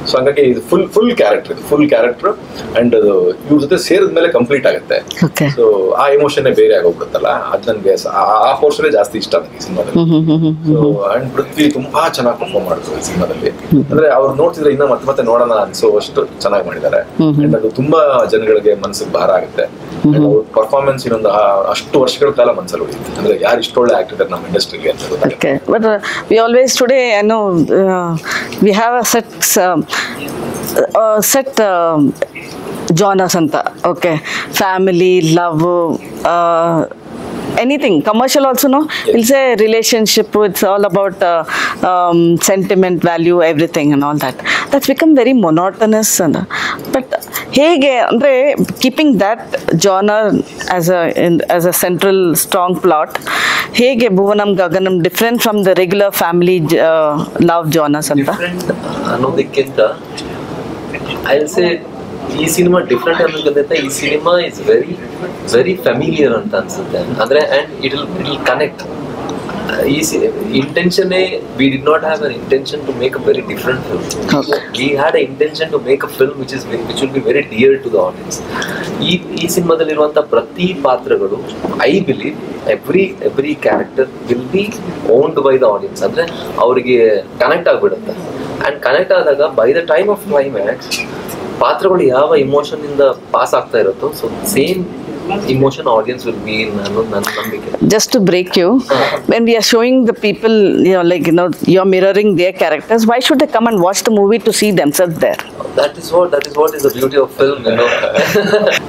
ಸೊ ಹಂಗಾಗಿ ಇದು ಫುಲ್ ಕ್ಯಾರೆಕ್ಟರ್ ಅಂಡ್ ಅದು ಇವ್ರ ಜೊತೆ ಸೇರಿದ್ಮೇಲೆ ಕಂಪ್ಲೀಟ್ ಆಗುತ್ತೆ. ಓಕೆ. ಸೊ ಆ ಎಮೋಷನ್ನೇ ಬೇರೆ ಆಗೋಗ್ಬಿಡುತ್ತಲ್ಲ, ಅದು ನನಗೆ ಆ ಪೋರ್ಷನ್ ಜಾಸ್ತಿ ಇಷ್ಟ ನನಗೆ ಈ ಸಿನಿಮಾದಲ್ಲಿ. ಸೊ ಅಂಡ್ ಪೃಥ್ವಿ ತುಂಬಾ ಚೆನ್ನಾಗಿ ಪರ್ಫಾರ್ಮ್ ಮಾಡಿದ್ರು ಈ ಸಿನಿಮಾದಲ್ಲಿ. ಅಂದ್ರೆ ಅವ್ರು ನೋಡ್ತಿದ್ರೆ ಇನ್ನ ಮತ್ತೆ ನೋಡೋಣ ಅನ್ಸೋ ಅಷ್ಟು ಚೆನ್ನಾಗಿ ಮಾಡಿದ್ದಾರೆ. ಅಂಡ್ ಅದು ತುಂಬಾ ಜನಗಳಿಗೆ ಮನಸ್ಸಿಗೆ ಭಾರ ಆಗುತ್ತೆ. ಅವ್ರ ಪರ್ಫಾರ್ಮೆನ್ಸ್ ಇನ್ನೊಂದು ಅಷ್ಟು ವರ್ಷಗಳ ಕಾಲ ಮನಸ್ಸಲ್ಲಿ ಉಳಿಯುತ್ತೆ. ಅಂದ್ರೆ ಯಾರು ಇಷ್ಟೊಳ್ಳೆ ಆಕ್ಟರ್ ಇದ್ದಾರೆ ನಮ್ಮ ಇಂಡಸ್ಟ್ರಿಗೆ ಅಂತ ಗೊತ್ತಾಗುತ್ತೆ. Okay, but we always today, I know, we have a set genres anta. Okay, family, love, anything commercial also, no? We'll say relationship, it's all about sentiment, value, everything and all that. That's become very monotonous. But hege andre keeping that genre as a central strong plot, hege Bhuvanam Gaganam different from the regular family love genres anta? Different ಅನ್ನೋದಕ್ಕಿಂತ I will say ಈ cinema different ಅನ್ನೋದಕ್ಕಿಂತ ಈ cinema is very very familiar ಅಂತ ಅನ್ಸುತ್ತೆ. ಅಂದ್ರೆ and it will connect. ಈ intention we did not have an intention to make a very different film. Okay. We had an intention to make a film which will be very dear to the audience. ಈ ಸಿನಿಮಾದಲ್ಲಿರುವಂತ ಪ್ರತಿ ಪಾತ್ರಗಳು I believe every character will be owned by the audience. ಅಂದ್ರೆ ಅವರಿಗೆ connect ಆಗ್ಬಿಡುತ್ತೆ. And connect ಆದಾಗ by the time of climax ಪಾತ್ರಗಳು ಯಾವ emotion ಇಂದ ಪಾಸ್ ಆಗ್ತಾ ಇರುತ್ತೋ so same emotion audience will be in nanambike. Just to break you, when we are showing the people, you're mirroring their characters, why should they come and watch the movie to see themselves there? That is what is the beauty of film,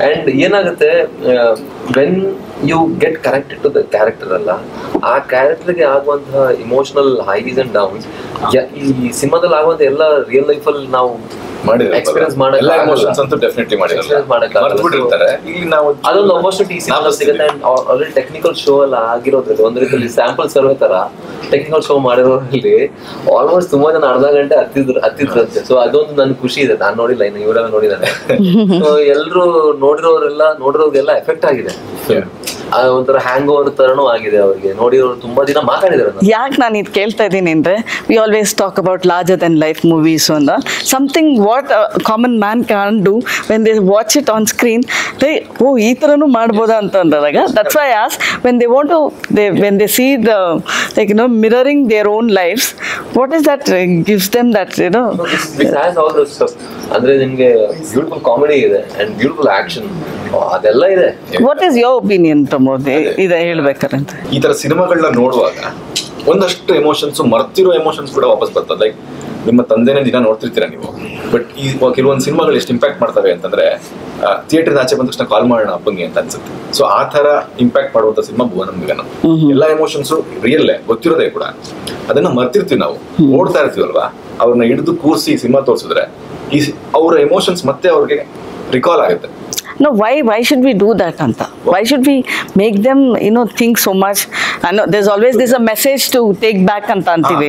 and ಏನಾಗುತ್ತೆ when you get connected to the character alla ಆ character ಗೆ ಆಗುವಂತಹ emotional ice and downs ಈ ಸಿನಿಮಾದಲ್ಲಿ ಆಗುವಂತ ಎಲ್ಲ real life ಅಲ್ಲಿ ನಾವು ಎಕ್ಸ್ಪೀರಿಯನ್ಸ್ ಎಲ್ಲ ಎಮೋಷನ್ಸ್ ಅಂತೂ ಡೆಫಿನೆಟ್ಲಿ ಮಾಡಿರ್ತಾರೆ. ಇಲ್ಲಿ ನಾವು ಅದೊಂದು ಆಪರ್ಚುನಿಟಿ ಸಿಗುತ್ತೆ. ಅಂಡ್ ಆಲ್ರೆಡಿ ಟೆಕ್ನಿಕಲ್ ಶೋ ಎಲ್ಲ ಆಗಿರೋದ್ರಲ್ಲಿ ಒಂದು ರೀತಿಯಲ್ಲಿ ಸ್ಯಾಂಪಲ್ ಸರ್ವೆ ತರ ಟೆಕ್ನಿಕಲ್ ಶೋ ಮಾಡಿರೋದ್ರಲ್ಲಿ ಆಲ್ಮೋಸ್ಟ್ ತುಂಬಾ ಜನ ಅರ್ಧ ಗಂಟೆ ಹತ್ತಿದ್ರಂತೆ. ಸೊ ಅದೊಂದು ನನ್ ಖುಷಿ ಇದೆ. ನಾನು ನೋಡಿಲ್ಲ, ಇನ್ನು ಇವರೆಲ್ಲ ನೋಡಿದ್ದಾರೆ. ಸೊ ಎಲ್ರು ನೋಡಿರೋರಿಗೆಲ್ಲ ಎಫೆಕ್ಟ್ ಆಗಿದೆ. ಒಂಥರ ಹ್ಯಾಂಗ್ ಓವರ್ ತರನೂ ಆಗಿದೆ ಅವ್ರಿಗೆ. ನೋಡಿರೋರು ತುಂಬಾ ದಿನ ಮಾತಾಡಿದಾರೆ. ಯಾಕೆ ನಾನು ಇದು ಕೇಳ್ತಾ ಇದ್ದೀನಿ ಅಂದ್ರೆ we always talk about larger than life movies ಅಂದ something what common man can do when they watch it on screen. ಈ ಥರನೂ ಮಾಡ್ಬೋದಾ ಅಂತ ಅಂದಾಗ that's why as when they want to when they see the mirroring their own lifes, what is that gives them that ಅಂದ್ರೆ ನಿಮ್ಗೆ beautiful comedy ಇದೆ and beautiful action ಅದೆಲ್ಲ ಇದೆ. What is your opinion Pramod ಇದೆ ಹೇಳ್ಬೇಕಾರಂತ? ಈ ತರ ಸಿನಿಮಾಗಳನ್ನ ನೋಡುವಾಗ ಒಂದಷ್ಟು ಎಮೋಷನ್ಸ್ ಮರ್ತಿರೋ ಎಮೋಷನ್ಸ್ ಕೂಡ ವಾಪಸ್ ಬರ್ತದೆ. ಲೈಕ್ ನಿಮ್ಮ ತಂದೆನೇ ದಿನ ನೋಡ್ತಿರ್ತೀರಾ ನೀವು, ಬಟ್ ಈ ಕೆಲವೊಂದು ಸಿನಿಮಾಗಳು ಎಷ್ಟು ಇಂಪ್ಯಾಕ್ಟ್ ಮಾಡ್ತವೆ ಅಂತಂದ್ರೆ ಥಿಯೇಟರ್ ಆಚೆ ಬಂದ ತಕ್ಷಣ ಕಾಲ್ ಮಾಡೋಣ ಅಪ್ಪಂಗೆ ಅಂತ ಅನ್ಸುತ್ತೆ. ಸೊ ಆ ತರ ಇಂಪ್ಯಾಕ್ಟ್ ಮಾಡುವಂತ ಸಿನಿಮಾ ಭುವನಂ ಗಗನಂ. ಎಲ್ಲಾ ಎಮೋಷನ್ಸ್ ರಿಯಲ್ಲೇ ಗೊತ್ತಿರೋದೇ ಕೂಡ ಅದನ್ನ ಮರ್ತಿರ್ತೀವಿ ನಾವು. ಓಡ್ತಾ ಇರ್ತೀವಲ್ವಾ, ಅವ್ರನ್ನ ಹಿಡಿದು ಕೂರಿಸಿ ಸಿನಿಮಾ ತೋರಿಸಿದ್ರೆ ಈ ಅವರ ಎಮೋಷನ್ಸ್ ಮತ್ತೆ ಅವ್ರಿಗೆ ರಿಕಾಲ್ ಆಗುತ್ತೆ. No, why should we do that, Anta? Why should we make them, think so much? I know there's always a message to take back, Anta antive.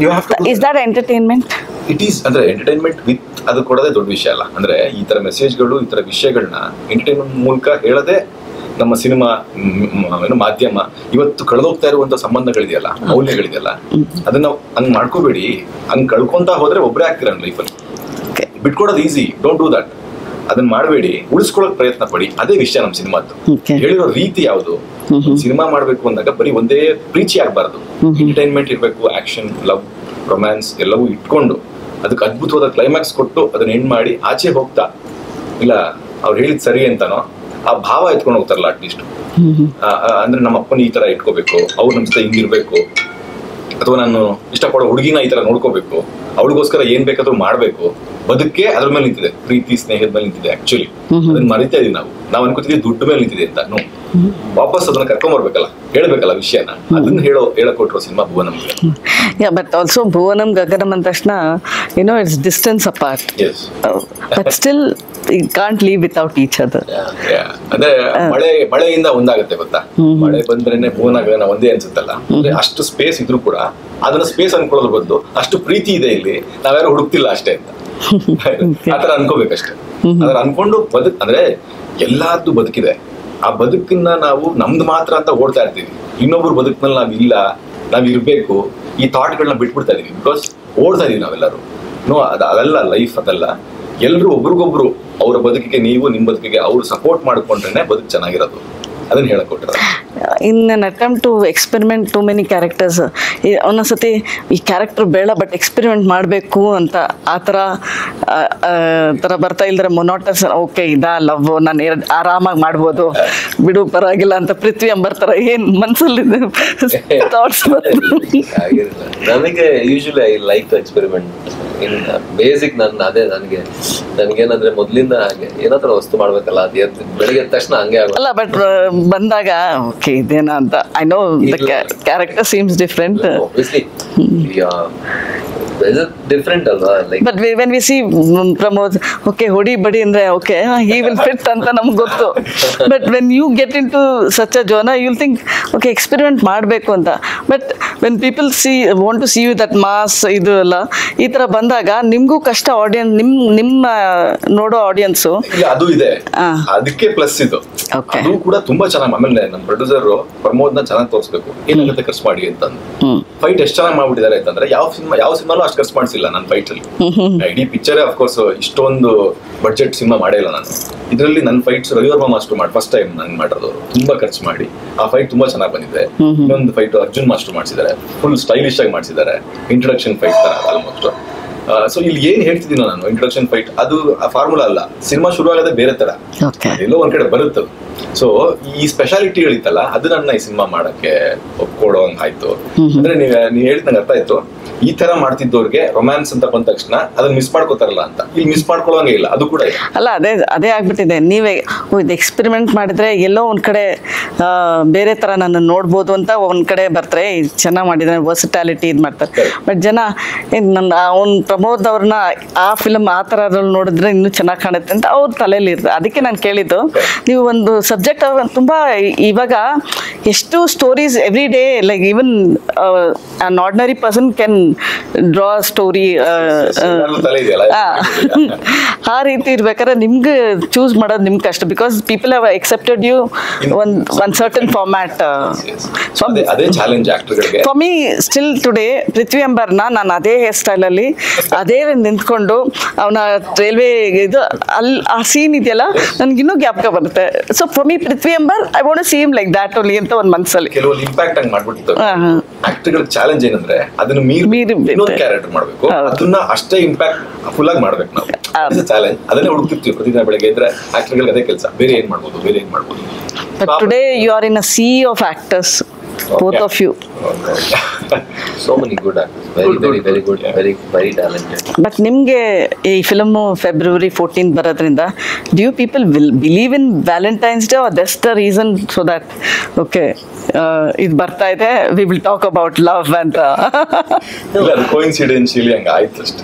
You have to. Is that entertainment? It is. ಅಂದ್ರೆ entertainment with ಅದು ಕೊಡೋದೇ ದೊಡ್ಡ ವಿಷಯ ಅಲ್ಲ. ಅಂದ್ರೆ ಈ ತರ ಮೆಸೇಜ್ಗಳು, ಈ ತರ ವಿಷಯಗಳನ್ನ ಎಂಟರ್ಟೈನ್ಮೆಂಟ್ ಮೂಲಕ ಹೇಳೋದೇ ನಮ್ಮ ಸಿನಿಮಾ ಮಾಧ್ಯಮ. ಇವತ್ತು ಕಳೆದೋಗ್ತಾ ಇರುವಂತ ಸಂಬಂಧಗಳಿದೆಯಲ್ಲ, ಮೌಲ್ಯಗಳಿದೆಯಲ್ಲ, ಅದನ್ನ ಹಂಗ್ ಮಾಡ್ಕೋಬೇಡಿ. ಹಂಗ್ ಕಳ್ಕೊಂತ ಹೋದ್ರೆ ಒಬ್ಬರೇ ಆಗ್ತೀರ ಲೈಫಲ್ಲಿ. ಬಿಟ್ಕೊಡೋದು ಈಸಿ, ಡೋಂಟ್ ಡೂ ದಟ್. ಅದನ್ನ ಮಾಡಬೇಡಿ, ಉಳಿಸ್ಕೊಳ್ಳೋಕೆ ಪ್ರಯತ್ನ ಪಡಿ. ಅದೇ ವಿಷಯ ನಮ್ಮ ಸಿನಿಮಾದ್ದು. ಹೇಳಿರೋ ರೀತಿ ಯಾವುದು, ಸಿನಿಮಾ ಮಾಡ್ಬೇಕು ಅಂದಾಗ ಬರೀ ಒಂದೇ ಪ್ರೀಚಿ ಆಗ್ಬಾರ್ದು. ಎಂಟರ್ಟೈನ್ಮೆಂಟ್ ಇರ್ಬೇಕು, ಆಕ್ಷನ್, ಲವ್, ರೊಮ್ಯಾನ್ಸ್ ಎಲ್ಲವೂ ಇಟ್ಕೊಂಡು ಅದಕ್ಕೆ ಅದ್ಭುತವಾದ ಕ್ಲೈಮ್ಯಾಕ್ಸ್ ಕೊಟ್ಟು ಅದನ್ನ ಎಂಡ್ ಮಾಡಿ ಆಚೆ ಹೋಗ್ತಾ ಇಲ್ಲ ಅವ್ರು ಹೇಳಿದ್ ಸರಿ ಅಂತಾನೋ ಆ ಭಾವ ಎತ್ಕೊಂಡು ಹೋಗ್ತಾರಲ್ಲ ಅಟ್ಲೀಸ್ಟ್. ಅಂದ್ರೆ ನಮ್ಮ ಅಪ್ಪನ ಈ ತರ ಇಟ್ಕೋಬೇಕು, ಅವ್ರು ನಮ್ಮ ಜೊತೆ ಹಿಂಗಿರ್ಬೇಕು, ಅಥವಾ ನಾನು ಇಷ್ಟಪಡೋ ಹುಡುಗಿನ ಈ ತರ ನೋಡ್ಕೋಬೇಕು, ಅವಳಿಗೋಸ್ಕರ ಏನ್ ಬೇಕಾದ್ರೂ ಮಾಡ್ಬೇಕು. ಬದುಕೆ ಅದ್ರ ಮೇಲೆ ನಿಂತಿದೆ, ಪ್ರೀತಿ ಸ್ನೇಹದ ಮೇಲೆ ನಿಂತಿದೆ. ಆಕ್ಚುಲಿ ಅದನ್ನ ಮರಿತಾ ಇದೀವಿ ನಾವು ಅನ್ಕೋತಿದ್ವಿ ದುಡ್ಡು ಮೇಲೆ ನಿಂತಿದೆ ಅಂತ. ವಾಪಸ್ ಅದನ್ನ ಕರ್ಕೊಂಡ್ಬರ್ಬೇಕಲ್ಲ, ಹೇಳ್ಬೇಕಲ್ಲ ವಿಷಯನ. ಅದನ್ನ ಹೇಳಕೊಟ್ರು cinema ಭುವನಂ. Yeah, but also Bhuvanam Gaganam ಅಂದ ತಕ್ಷಣ it's distance apart. Yes. But still you can't live without each other. ಅಂದ್ರೆ ಮಳೆಯಿಂದ ಒಂದಾಗತ್ತೆ ಗೊತ್ತಾ. ಮಳೆ ಬಂದ್ರೇನೆ ಭುವನ ಗಗನ ಒಂದೇ ಅನ್ಸುತ್ತಲ್ಲ. ಅಂದ್ರೆ ಅಷ್ಟು ಸ್ಪೇಸ್ ಇದ್ರು ಕೂಡ ಅದನ್ನ ಸ್ಪೇಸ್ ಅನ್ಕೊಳ್ಳೋದ್ರ ಬದಲು ಅಷ್ಟು ಪ್ರೀತಿ ಇದೆ ಇಲ್ಲಿ, ನಾವ್ಯಾರು ಹುಡುಕ್ತಿಲ್ಲ ಅಷ್ಟೇ ಅಂತ ಆತರ ಅನ್ಕೋಬೇಕಷ್ಟೇ. ಅದ್ರ ಅನ್ಕೊಂಡು ಅಂದ್ರೆ ಎಲ್ಲಾದ್ದು ಬದುಕಿದೆ. ಆ ಬದುಕನ್ನ ನಾವು ನಮ್ದು ಮಾತ್ರ ಅಂತ ಓಡ್ತಾ ಇರ್ತೀವಿ. ಇನ್ನೊಬ್ರು ಬದುಕಿನಲ್ಲಿ ನಾವ್ ಇರ್ಬೇಕು, ಈ ಥಾಟ್ಗಳನ್ನ ಬಿಟ್ಬಿಡ್ತಾ ಇದೀವಿ. ಬಿಕಾಸ್ ಓಡ್ತಾ ಇದೀವಿ ನಾವೆಲ್ಲರೂ. ನೋ ಅದಲ್ಲ ಲೈಫ್, ಅದಲ್ಲ. ಎಲ್ಲರೂ ಒಬ್ರಿಗೊಬ್ರು ಅವ್ರ ಬದುಕಿಗೆ, ನೀವು ನಿಮ್ಮ ಬದುಕಿಗೆ ಅವ್ರು ಸಪೋರ್ಟ್ ಮಾಡ್ಕೊಂಡ್ರೆ ಬದುಕು ಚೆನ್ನಾಗಿರೋದು. ಅದನ್ನ ಹೇಳಕ್ ಕೊಟ್ಟರೆ in an attempt to experiment to many characters. ಒಂದೊಂದ್ಸತಿ ಈ ಕ್ಯಾರೆಕ್ಟರ್ ಬೇಡ ಬಟ್ ಎಕ್ಸ್ಪೆರಿಮೆಂಟ್ ಮಾಡಬೇಕು ಅಂತ ಆ ಥರ ಬರ್ತಾ ಇಲ್ದ್ರೆ ಮೊನೋಟಸ್, ಓಕೆ ಇದಾ ಲವ್, ನಾನು ಆರಾಮಾಗಿ ಮಾಡ್ಬೋದು ಬಿಡು ಪರವಾಗಿಲ್ಲ ಅಂತ ಪೃಥ್ವಿ ಎಂಬರ್ ಥರ ಏನು ಮನಸ್ಸಲ್ಲಿ ಥಾಟ್ಸ್ ನನಗೆ usually I like to experiment in basic. ನನಗೇನಂದ್ರೆ ಮೊದ್ಲಿಂದ ಹಾಗೆ ಏನಾದ್ರು ವಸ್ತು ಮಾಡ್ಬೇಕಲ್ಲ, ಅದು ಬೆಳಿಗ್ಗೆ ಎದ್ದ ತಕ್ಷಣ ಹಂಗೆ ಆಗ ಅಲ್ಲ. ಬಟ್ ಬಂದಾಗ ಓಕೆ ಇದೇನಾ ಅಂತ I know the character seems different. obviously different ಅಲ್ವಾ, like but when we see Pramod, okay ಹೊಡಿ ಬಡಿ ಅಂದ್ರೆ ಓಕೆ ಹಿ ವಿಲ್ ಫಿಟ್ ಅಂತ ನಮ್ಗೆ ಗೊತ್ತು. But when you get into such a zone you will think okay experiment ಮಾಡಬೇಕು ಅಂತ. But when people want to see you that mass ಇದು ಎಲ್ಲ ಈ ಥರ ಬಂದಾಗ ನಿಮಗೂ ಕಷ್ಟ. ಆಡಿಯನ್ಸ್ ನಿಮ್ಮ ನೋಡೋ ಆಡಿಯನ್ಸು ಅದು ಇದೆ, ಅದಕ್ಕೆ ಪ್ಲಸ್ ಇದು. ಅದು ಕೂಡ ತುಂಬಾ ಚೆನ್ನಾಗಿ. ಆಮೇಲೆ ನಮ್ಮ ಪ್ರೊಡ್ಯೂಸರ್ ಪ್ರಮೋದ್ನ ಚೆನ್ನಾಗಿ ತೋರಿಸ್ಬೇಕು, ಏನಾಗುತ್ತೆ ಖರ್ಚು ಮಾಡಿ ಅಂತ. ಫೈಟ್ ಎಷ್ಟು ಚೆನ್ನಾಗಿ ಮಾಡ್ಬಿಟ್ಟಿದ್ದಾರೆ ಅಂತಂದ್ರೆ ಯಾವ ಸಿನಿಮಾಲು ಅಷ್ಟು ಖರ್ಚು ಮಾಡಿಸಿಲ್ಲ ನಾನು ಫೈಟ್ ಅಲ್ಲಿ. ಇಡೀ ಪಿಕ್ಚರ್ ಅಫ್ಕೋರ್ಸ್ ಇಷ್ಟೊಂದು ಬಡ್ಜೆಟ್ ಸಿನಿಮಾ ಮಾಡೇ ಇಲ್ಲ ನಾನು. ಇದರಲ್ಲಿ ನನ್ನ ಫೈಟ್ಸ್ ರವಿವರ್ಮ ಮಾಸ್ಟರ್ ಮಾಡಿ ಫಸ್ಟ್ ಟೈಮ್ ನಾನು ಮಾಡಿರೋದು, ತುಂಬಾ ಖರ್ಚು ಮಾಡಿ ಆ ಫೈಟ್ ತುಂಬಾ ಚೆನ್ನಾಗಿ ಬಂದಿದೆ. ಇನ್ನೊಂದು ಫೈಟ್ ಅರ್ಜುನ್ ಮಾಸ್ಟರ್ ಮಾಡಿಸಿದ್ದಾರೆ, ಫುಲ್ ಸ್ಟೈಲಿಶ್ ಆಗಿ ಮಾಡಿಸಿದ್ದಾರೆ, ಇಂಟ್ರೊಡಕ್ಷನ್ ಫೈಟ್ ತರ ಆಲ್ಮೋಸ್ಟ್. ಸೊ ಇಲ್ಲಿ ಏನ್ ಹೇಳ್ತಿದ್ದೀನೋ ನಾನು, ಇಂಟ್ರೊಡಕ್ಷನ್ ಫೈಟ್ ಅದು ಫಾರ್ಮುಲಾ ಅಲ್ಲ, ಸಿನಿಮಾ ಶುರು ಆಗದೆ ಬೇರೆ ತರ ಎಲ್ಲೋ ಒಂದ್ ಕಡೆ ಬರುತ್ತೆ. ಸೊ ಈ ಸ್ಪೆಷಾಲಿಟಿಗಳಿತ್ತಲ್ಲ ಅದು ನನ್ನ ಈ ಸಿನಿಮಾ ಮಾಡಕ್ಕೆ ಒಪ್ಕೊಡೋಂಗ್ ಆಯ್ತು. ಅಂದ್ರೆ ನೀವ್ ಹೇಳಿದಂಗೆ ಅರ್ಥ ಆಯ್ತು. ಈ ತರ ಮಾಡ್ತಿದ್ದವ್ರಿಗೆ ರೊಮ್ಯಾನ್ಸ್ ಅಂತ ಬಂದ ತಕ್ಷಣ ಅದನ್ನ ಮಿಸ್ ಮಾಡ್ಕೋತಾರಲ್ಲ ಅಂತ, ಇಲ್ಲಿ ಮಿಸ್ ಮಾಡ್ಕೊಳ್ಳೋಂಗೆ ಇಲ್ಲ. ಅದು ಕೂಡ ಅಲ್ಲ, ಅದೇ ಆಗ್ಬಿಟ್ಟಿದೆ. ನೀವೇ ಇದು ಎಕ್ಸ್ಪೆರಿಮೆಂಟ್ ಮಾಡಿದ್ರೆ ಎಲ್ಲೋ ಒಂದ್ ಕಡೆ ಬೇರೆ ತರ ನನ್ನ ನೋಡ್ಬೋದು ಅಂತ ಒಂದ್ ಕಡೆ ಬರ್ತಾರೆ, ಚೆನ್ನಾಗಿ ಮಾಡಿದ್ರೆ ವರ್ಸಿಟಾಲಿಟಿ ಇದು ಮಾಡ್ತಾರೆ. ಬಟ್ ಜನ ನನ್ನ ಅವ್ನು ಪ್ರಮೋದ್ ಅವ್ರನ್ನ ಆ ಫಿಲಮ್ ಆ ಥರ ನೋಡಿದ್ರೆ ಇನ್ನೂ ಚೆನ್ನಾಗಿ ಕಾಣುತ್ತೆ ಅಂತ ಅವ್ರ ತಲೆಯಲ್ಲಿ ಇರ್ತದೆ. ಅದಕ್ಕೆ ನಾನು ಕೇಳಿದ್ದು, ನೀವು ಒಂದು ಸಬ್ಜೆಕ್ಟ್ ತುಂಬ ಇವಾಗ ಎಷ್ಟು stories every day, like even an ordinary person can draw story. ಆ ರೀತಿ ಇರ್ಬೇಕಾದ್ರೆ ನಿಮ್ಗೆ ಚೂಸ್ ಮಾಡೋದು ನಿಮ್ಗೆ ಕಷ್ಟ, because people have accepted you on certain format. For me still today Prithvi ಎಂಬರ್ನ ನಾನು ಅದೇ ಹೇರ್ ಸ್ಟೈಲಲ್ಲಿ ಅದೇ ನಿಂತ್ಕೊಂಡು ಅವನ ರೈಲ್ವೆ ಇದು ಅಲ್ಲಿ ಆ ಸೀನ್ ಇದೆಯಲ್ಲ ನನ್ಗಿನ್ನೂ ಜ್ಞಾಪಕ ಬರುತ್ತೆ. So for me Prithvi Ambar I want to see him like that only ಅಂತ ಒಂದು ಮನಸ್ಸಲ್ಲಿ ಕೆಲವೊಂದು ಇಂಪ್ಯಾಕ್ಟ್ ಆಗಿ ಮಾಡ್ಬಿಟ್ಟಿತ್ತು. ಆಕ್ಟರ್ಗಳ ಚಾಲೆಂಜ್ ಏನಂದ್ರೆ ಅದನ್ನ ಮೀರಿ ಇನ್ನೊಂದು ಕ್ಯಾರೆಕ್ಟರ್ ಮಾಡ್ಬೇಕು, ಅದನ್ನ ಅಷ್ಟೇ ಇಂಪ್ಯಾಕ್ಟ್ ಫುಲ್ ಆಗಿ ಮಾಡ್ಬೇಕು ನಾವು. ಚಾಲೆಂಜ್ ಅದನ್ನೇ ಹುಡುಕ್ತಿರ್ತೀವಿ ಪ್ರತಿದಿನ ಬೆಳಗ್ಗೆ ಇದ್ರೆ ಆಕ್ಟರ್ಗಳಿಗೆ ಅದೇ ಕೆಲಸ, ಬೇರೆ ಏನ್ ಮಾಡ್ಬೋದು, ಬೇರೆ ಏನ್ ಮಾಡ್ಬೋದು. But today you are in a sea of actors, both of you. So many good actors, very good, very talented. But ನಿಮಗೆ ಈ ಫಿಲಮು February 14th ಬರೋದ್ರಿಂದ do you people will believe in Valentine's Day, or that's the reason so that okay ಇದು ಬರ್ತಾ ಇದೆ we will talk about love ಅಂತ? ಇಲ್ಲ, ಅದು ಕೋಇನ್ಸಿಡೆನ್ಷಿಯಲಿ ಹಂಗ ಆಯ್ತು ಅಷ್ಟೇ.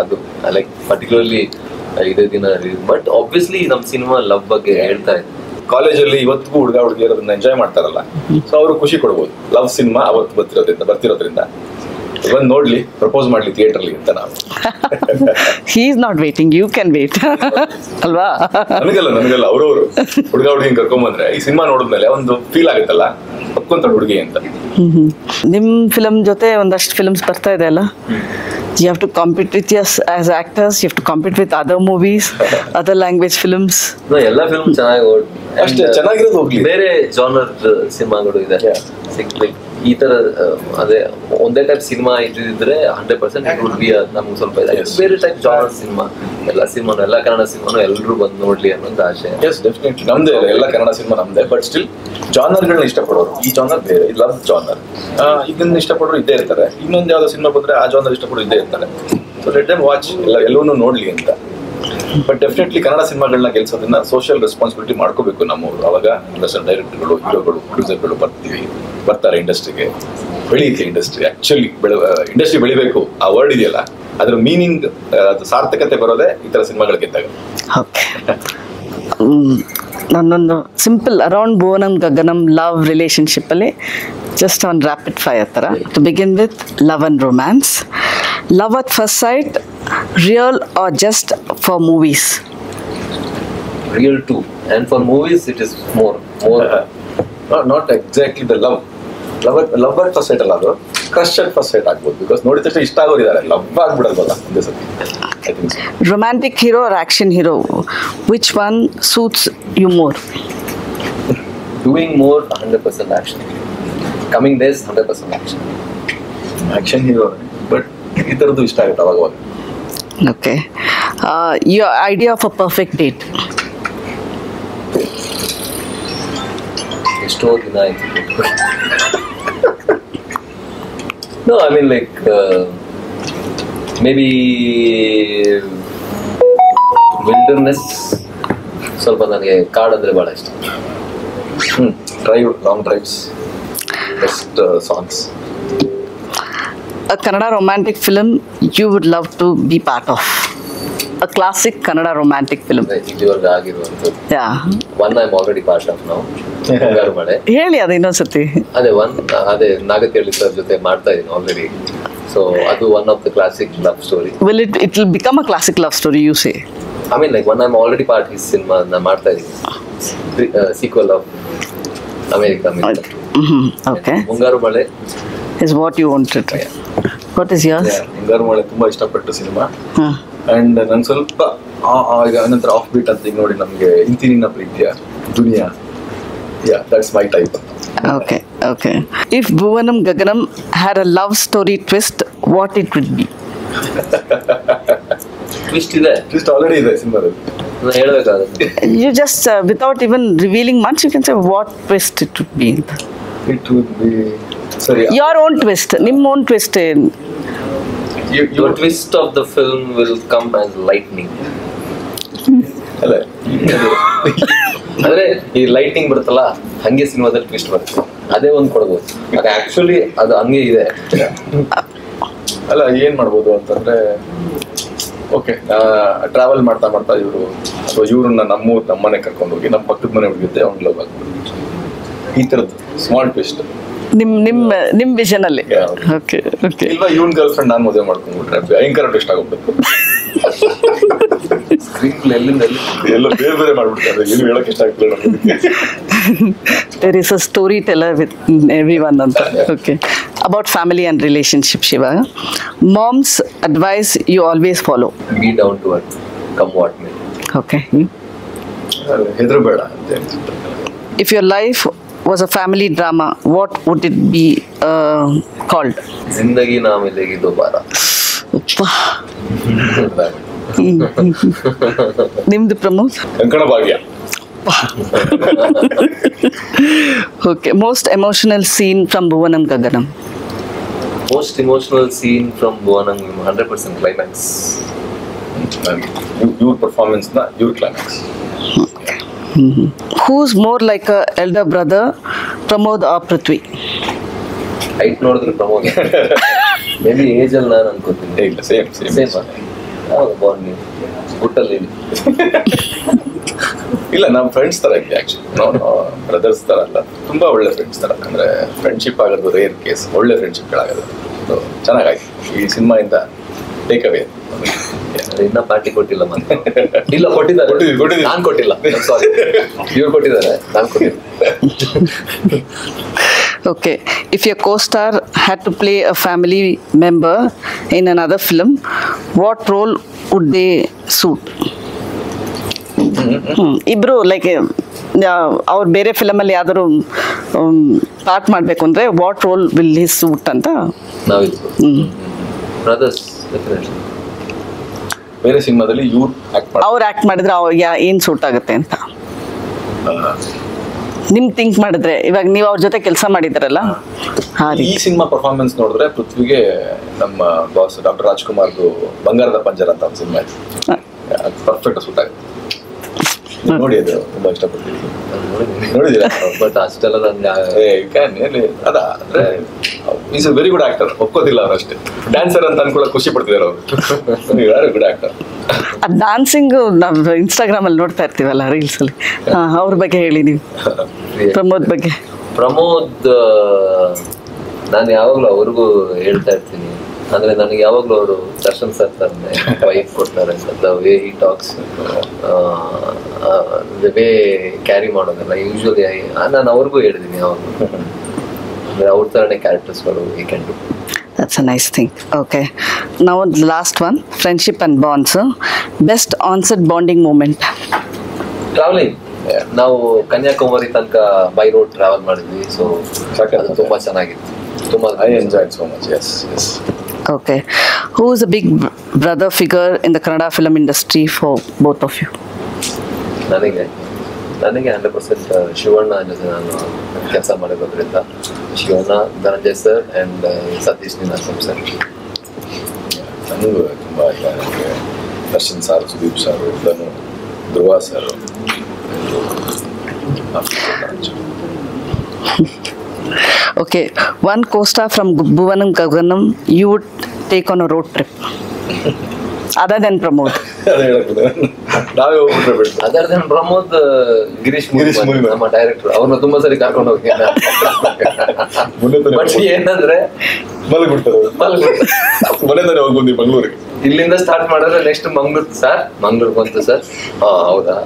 ಅದು ಲೈಕ್ ಪರ್ಟಿಕ್ಯುಲರ್ಲಿ ಇದೇ ದಿನ. ಬಟ್ ಆಬ್ವಿಯಸ್ಲಿ ನಮ್ಮ ಸಿನಿಮಾ ಲವ್ ಬಗ್ಗೆ ಹೇಳ್ತಾ ಇದೆ. ಕಾಲೇಜಲ್ಲಿ ಇವತ್ತಿಗೂ ಹುಡುಗ ಹುಡುಗಿಯರು ಅದನ್ನ ಎಂಜಾಯ್ ಮಾಡ್ತಾರಲ್ಲ, ಸೊ ಅವರು ಖುಷಿ ಕೊಡ್ಬೋದು. ಲವ್ ಸಿನಿಮಾ ಅವತ್ತು ಬರ್ತಿರೋದ್ರಿಂದ ಬಂದು ನೋಡ್ಲಿ, ಪ್ರಪೋಸ್ ಮಾಡ್ಲಿ ಥಿಯೇಟರ್ಲಿ ಅಂತ ನಾವು. He is not waiting, you can wait. ಅಲ್ವಾ? ನನಗಲ್ಲ ಅವ್ರವ್ರು ಹುಡುಗ ಹುಡುಗಿನ ಕರ್ಕೊಂಬಂದ್ರೆ ಈ ಸಿನಿಮಾ ನೋಡಿದ್ಮೇಲೆ ಒಂದು ಫೀಲ್ ಆಗುತ್ತಲ್ಲ, ಒಪ್ಕೊಂತ ಹುಡುಗಿ ಅಂತ. ನಿಮ್ಮ ಫಿಲಮ್ ಜೊತೆ ಒಂದಷ್ಟು ಫಿಲ್ಮ್ಸ್ ಬರ್ತಾ ಇದೆ ಅಲ್ಲ, you have to compete with us as actors, you have to compete with other movies, other language films. ಎಲ್ಲ ಫಿಲ್ಮ್ ಚೆನ್ನಾಗಿ ಅಷ್ಟೇ, ಚೆನ್ನಾಗಿರೋದು ಹೋಗ್ಲಿ. ಬೇರೆ ಜಾನರ್ ಸಿನಿಮಾಗಳು ಇದೆ, ಲೈಕ್ ಈ ತರ ಅದೇ ಒಂದೇ ಟೈಪ್ ಸಿನಿಮಾ ಇದ್ದಿದ್ರೆ 100% ಇಟ್ ವುಡ್ ಬಿ ನಮ್ಗೆ ಸ್ವಲ್ಪ ಬೇರೆ ಟೈಪ್ ಜಾನರ್ ಸಿನಿಮಾ. ಎಲ್ಲ ಕನ್ನಡ ಸಿನಿಮಾನು ಎಲ್ಲರೂ ಬಂದು ನೋಡ್ಲಿ ಅನ್ನೋದು ಆಸೆ. ಎಸ್, ಡೆಫಿನೆಟ್ಲಿ ನಮ್ದೇ ಎಲ್ಲ ಕನ್ನಡ ಸಿನಿಮಾ ನಮ್ದೇ. ಬಟ್ ಸ್ಟಿಲ್ ಜಾನರ್ಗಳನ್ನ ಇಷ್ಟಪಡೋರು, ಈ ಜಾನರ್ ಬೇರೆ, ಲವ್ ಜಾನರ್, ಇದನ್ನ ಇಷ್ಟಪಡೋರು ಇದ್ದೇ ಇರ್ತಾರೆ. ಇನ್ನೊಂದು ಯಾವ್ದೋ ಸಿನಿಮಾ ಬಂದ್ರೆ ಆ ಜಾನರ್ ಇಷ್ಟಪಡೋರು ಇದ್ದೇ ಇರ್ತಾರೆ. ಸೊ ಲೆಟ್ ದೆಮ್ ವಾಚ್, ಎಲ್ಲವನ್ನೂ ನೋಡ್ಲಿ ಅಂತ. ಬಟ್ ಡೆಫಿನೆಟ್ಲಿ ಕನ್ನಡ ಸಿನಿಮಾಗಳನ್ನ ಗೆಲ್ಸೋದನ್ನ ಸೋಷಿಯಲ್ ರೆಸ್ಪಾನ್ಸಿಬಿಲಿಟಿ ಮಾಡ್ಕೋಬೇಕು ನಮ್ಮವರು. ಅವಾಗ ಡೈರೆಕ್ಟರ್ಗಳು, ಹೀರೋಗಳು, ಪ್ರೊಡ್ಯೂಸರ್ಗಳು ಬರ್ತಾರೆ ಇಂಡಸ್ಟ್ರಿಗೆ, ಬೆಳೆಯುತ್ತೆ ಇಂಡಸ್ಟ್ರಿ. ಆಕ್ಚುಲಿ ಇಂಡಸ್ಟ್ರಿ ಬೆಳಿಬೇಕು, ಆ ವರ್ಡ್ ಇದೆಯಲ್ಲ ಅದ್ರ ಮೀನಿಂಗ್, ಅದು ಸಾರ್ಥಕತೆ ಬರೋದೇ ಈ ತರ ಸಿನಿಮಾಗಳು ಗೆದ್ದಾಗ. ಓಕೆ, ನನ್ನೊಂದು simple around Bhuvanam Gaganam love ರಿಲೇಶನ್ಶಿಪ್ಪಲ್ಲಿ ಜಸ್ಟ್ ಒಂದು ರ್ಯಾಪಿಡ್ ಫೈರ್ ಥರ. To begin with love and romance. Love at first sight, real or just for movies? Real too, and for movies it is more not exactly the love at first sight ಅಲ್ಲ, ಅದು crush at first site ಆಗ್ಬೋದು, because ನೋಡಿದ ತಕ್ಷಣ ಇಷ್ಟ ಆಗೋರಿದ್ದಾರೆ, love ಆಗ್ಬಿಡಲ್ವಲ್ಲ ಒಂದೇ ಸತಿ. I think so. Romantic hero or action hero? Which one suits you more? Doing more 100% action. Coming days 100% action. Action hero, but ಈ ಥರದ್ದು ಇಷ್ಟ ಆಗುತ್ತೆ ಅವಾಗ. Okay. Your idea of a perfect date? ಎಷ್ಟೋ ದಿನ ಆಯ್ತು. No, I mean like maybe wilderness. ಸ್ವಲ್ಪ ನನಗೆ ಕಾಡಂದ್ರೆ ಭಾಳ ಇಷ್ಟ. Drive, long drives, best songs. A Kannada romantic film you would love to be part of? A classic Kannada romantic film. ಇದುವರೆಗೆ ಆಗಿರುವಂಥದ್ದು. Yeah. One I am already part of ನಾವು, ಮುಂಗಾರು ಮಳೆ. ಹೇಳಿ ಅದು ಇನ್ನೊಂದ್ಸತಿ. ಅದೇ ನಾಗತಿಹಳ್ಳಿ ಸರ್ ಜೊತೆ ಮಾಡ್ತಾ ಇದೀನಿ ಆಲ್ರೆಡಿ. ಸೊ ಅದು one of the classic love story. Will it will become a classic love story, you say? I mean like one I'm already part his cinema na ಮಾಡ್ತಾ ಇದೀನಿ. Sequel of America. Okay. ಮುಂಗಾರು ಮಳೆ is what you wanted. What is yours? ಮುಂಗಾರು ಮಳೆ ತುಂಬಾ ಇಷ್ಟಪಟ್ಟು cinema. And ನನ್ ಸ್ವಲ್ಪ ಈಗ ನಂತರ ಆಫ್ ಬೀಟ್ ಅಂತ ಈಗ ನೋಡಿ ನಮ್ಗೆ ಇಂತಿನಿನ ಪ್ರೀತಿಯ ದುನಿಯಾ, that's my type. Okay. If Bhuvanam Gaganam had a love story twist, what it would be? Twist ಇದೆ, ಟ್ವಿಸ್ಟ್ ಆಲ್ರೆಡಿ ಇದೆ ಸಿನಿಮಾದಲ್ಲಿ. ನಾನು ಹೇಳ್ಬೇಕಾಗುತ್ತೆ. You just without even revealing much, you can say what twist it would be. It would be sorry. Your own twist, ನಿಮ್ಮ own twist. Your twist of the film will come as lightning. ಅಲ್ಲ ಅಂದ್ರೆ ಈ lighting ಬರುತ್ತಲ್ಲ ಹಂಗೆ ಸಿನಿಮಾದಲ್ಲಿ twist ಬರುತ್ತೆ, ಅದೇ ಒಂದು ಕೊಡ್ಬೋದು. ಅದು ಆಕ್ಚುಲಿ ಅದು ಹಂಗೆ ಇದೆ. ಅಲ್ಲ ಏನ್ ಮಾಡ್ಬೋದು ಅಂತಂದ್ರೆ, ಓಕೆ ಟ್ರಾವೆಲ್ ಮಾಡ್ತಾ ಇವರು ಅಥವಾ ಇವ್ರನ್ನ ನಮ್ಮನೆ ಕರ್ಕೊಂಡು ಹೋಗಿ ನಮ್ಮ ಪಕ್ಕದ ಮನೆ ಹುಡುಗಿದ್ದೆ ಅವ್ನು ಲವ್ ಆಗ್ಬಿಟ್ಟು, ಈ ತರದ್ದು ಸ್ಮಾಲ್ ಟ್ವಿಸ್ಟ್ ನಿಮ್ ವಿಷನ್ ಅಲ್ಲಿ. ಓಕೆ ಇಲ್ವಾ ಇವನ್ ಗರ್ಲ್ ಫ್ರೆಂಡ್ ನಾನು ಮದುವೆ ಮಾಡ್ಕೊಂಡ್ಬಿಟ್ರೆ ಭಯಂಕರ ಟ್ವಿಸ್ಟ್ ಆಗೋಗ್ಬಿಟ್ಟು ಸ್ಕ್ರೀನ್ ಪ್ಲೇ ಎಲ್ಲ ಬೇರೆ ಮಾಡ್ಬಿಡ್ತಾರೆ, ಏನು ಹೇಳಕ್ ಇಷ್ಟ ಆಗ್ತಿಲ್ಲ. There is a storyteller with everyone anta. Okay. About family and relationship, Shiva. Mom's advice you always follow. Be down to earth, come what may. Okay. ಹೆದರಬೇಡ ಅಂತ ಅನ್ಸುತ್ತೆ. If your life was a family drama, what would it be called? ಜಿಂದಗಿ ನಾ ಮಿಲೇಗಿ ದೋಬಾರಾ. ನಿಮ್ದು ಪ್ರಮೋದ್? ಕಂಕಣ ಭಾಗ್ಯ. Okay. Most emotional scene from Bhuvanam Gaganam. Most emotional scene from Bhuvanam, 100% climax. Your performance na your climax. Who's more like a elder brother, Pramod or Prithvi? Height ನೋಡಿದ್ರೆ Pramod. May be age ಅಲ್ಲಿ ನಾನು ಅನ್ಕೋತೀನಿ. ಇಲ್ಲ same ಯಾವಾಗ Born ನೀವು ಗುಟ್ಟಲ್ಲಿ? ಇಲ್ಲ ನಮ್ಮ friends ತರ ಇದೆ ಆಕ್ಚುಲಿ, ನಾವು ಬ್ರದರ್ಸ್ ತರ ಅಲ್ಲ, ತುಂಬಾ ಒಳ್ಳೆ ಫ್ರೆಂಡ್ಸ್ ತರ. ಅಂದ್ರೆ ಫ್ರೆಂಡ್ಶಿಪ್ ಆಗೋದು ರೇರ್ ಕೇಸ್, ಒಳ್ಳೆ ಫ್ರೆಂಡ್ಶಿಪ್ಗಳಾಗೋದು. ಸೊ ಚೆನ್ನಾಗಾಯ್ತು ಈ ಸಿನಿಮಾ ಇಂದ ಟೇಕ್ ಅವೇ. ಇನ್ನ ಪಾರ್ಟಿ ಕೊಟ್ಟಿಲ್ಲ ಮತ್ತೆ. ಇಲ್ಲ ಕೊಟ್ಟಿದ್ದಾರೆ, ನಾನು ಕೊಟ್ಟಿಲ್ಲ, ಸಾರಿ. ಇವ್ರು ಕೊಟ್ಟಿದ್ದಾರೆ, ನಾನು ಕೊಟ್ಟಿಲ್ಲ. Okay. If your co-star had to play a family member in another film, what role would they suit? ಇಬ್ರು ಲೈಕ್ ಅವ್ರು ಬೇರೆ ಫಿಲಮ್ ಅಲ್ಲಿ ಯಾವ್ದಾದ್ರು ಪಾರ್ಟ್ ಮಾಡ್ಬೇಕು ಅಂದ್ರೆ what role will he suit ಅಂತ. Brothers definitely. ಬೇರೆ ಸಿನಿಮಾದಲ್ಲಿ ಅವ್ರು ಆಕ್ಟ್ ಮಾಡಿದ್ರೆ ಏನ್ ಸೂಟ್ ಆಗುತ್ತೆ ಅಂತ ನಿಮ್ ಥಿಂಕ್ ಮಾಡಿದ್ರೆ, ಇವಾಗ ನೀವು ಅವ್ರ ಜೊತೆ ಕೆಲಸ ಮಾಡಿದಾರಲ್ಲ. ಈ ಸಿನಿಮಾ ಪರ್ಫಾರ್ಮೆನ್ಸ್ ನೋಡಿದ್ರೆ ಪೃಥ್ವಿಗೆ ನಮ್ಮ ಬಾಸ್ ಡಾಕ್ಟರ್ ರಾಜ್ಕುಮಾರ್ದು ಬಂಗಾರದ ಪಂಜರ ಅಂತ ಒಂದು ಸಿನಿಮಾ ಇದೆ, ಪರ್ಫೆಕ್ಟ್ ಸೂಟ್ ಆಗುತ್ತೆ. ನೋಡಿ ಅದು ತುಂಬಾ ಇಷ್ಟಪಡ್ತೀನಿ. ನೋಡಿದ್ದೀರಾ? ಬಟ್ ಅಷ್ಟೆಲ್ಲ ಅದ ಅಂದ್ರೆ is A very good actor, ಒಪ್ಪೋದಿಲ್ಲ ಅವರಷ್ಟೇ. ಡ್ಯಾನ್ಸರ್ ಅಂತ ಅನ್ಕೊಳ್ಳೋ ಖುಷಿ ಪಡ್ತಿದ್ದಾರೆ ಅವರು. Very good actor. ಡ್ಯಾನ್ಸಿಂಗ್ ನಾವು ಇನ್ಸ್ಟಾಗ್ರಾಮ್ ಅಲ್ಲಿ ನೋಡ್ತಾ ಇರ್ತೀವಲ್ಲ ರೀಲ್ಸ್ ಅಲ್ಲಿ, ಅವ್ರ ಬಗ್ಗೆ ಹೇಳಿ ನೀವು. ಪ್ರಮೋದ್ ಬಗ್ಗೆ. ಪ್ರಮೋದ್ ನಾನು ಯಾವಾಗ್ಲೂ ಅವ್ರಿಗೂ ಹೇಳ್ತಾ ಇರ್ತೀನಿ, ಅಂದ್ರೆ ನನಗೆ ಯಾವಾಗ್ಲೂ ಅವರು ದರ್ಶನ್ ಸರ್ ತರನೇ ವೈಫ್ ಕೊಡ್ತಾರೆ ಅಂತ. The way he talks, the way carry ಮಾಡೋದಲ್ಲ ಯೂಶುವಲಿ ನಾನು ಅವ್ರಿಗೂ ಹೇಳಿದ್ದೀನಿ ಯಾವಾಗಲೂ. ಅಂದ್ರೆ ಅವ್ರ ಥರನೇ ಕ್ಯಾರೆಕ್ಟರ್ಸ್ಗಳು we can do. That's a nice thing. Okay. Now the last one, friendship and bonds. Best onset bonding moment. Travelling, ನಾವು ಕನ್ಯಾಕುಮಾರಿ ತನಕ ಬೈ ರೋಡ್ ಟ್ರಾವೆಲ್ ಮಾಡಿದ್ವಿ. ಸೊ ಅದು ತುಂಬಾ ಚೆನ್ನಾಗಿತ್ತು. ತುಂಬಾ I enjoyed so much. Yes. Okay. Who is a big brother figure in the Kannada film industry for both of you? ನನಗೆ 100% ಶಿವಣ್ಣ ಜೊತೆ ನಾನು ಕೆಲಸ ಮಾಡಿರೋದ್ರಿಂದ Shivanna, Dhananjay sir and Satish Ninasam sir. ನನಗೂ ತುಂಬ ಈಗ ನನಗೆ Darshan sir, Sudeep sir, Dhanu, Dhruva sir. Okay. One co-star from Bhuvanam Gaganam you would take on a road trip. Other than Pramod. ಅದೇ ಹೇಳಕ್ಕೆ ನಾವೇ ಹೋಗ್ಬಿಟ್ರೆ ಬಿಟ್ಟು other than Pramod, Girish Girish movie movie ನಮ್ಮ ಡೈರೆಕ್ಟರ್, ಅವ್ರನ್ನ ತುಂಬಾ ಸರಿ ಕರ್ಕೊಂಡು ಹೋಗಿ. ಬಟ್ ಏನಂದ್ರೆ ಮಲಗ್ಬಿಡ್ತಾರೆ ಮನೆ ತಾನೇ ಹೋಗಿ ಬಂದಿ ಮಂಗ್ಳೂರಿಗೆ. ಇಲ್ಲಿಂದ ಸ್ಟಾರ್ಟ್ ಮಾಡಿದ್ರೆ ನೆಕ್ಸ್ಟ್ ಮಂಗ್ಳೂರ್ ಬಂತು ಸರ್. ಹೌದಾ?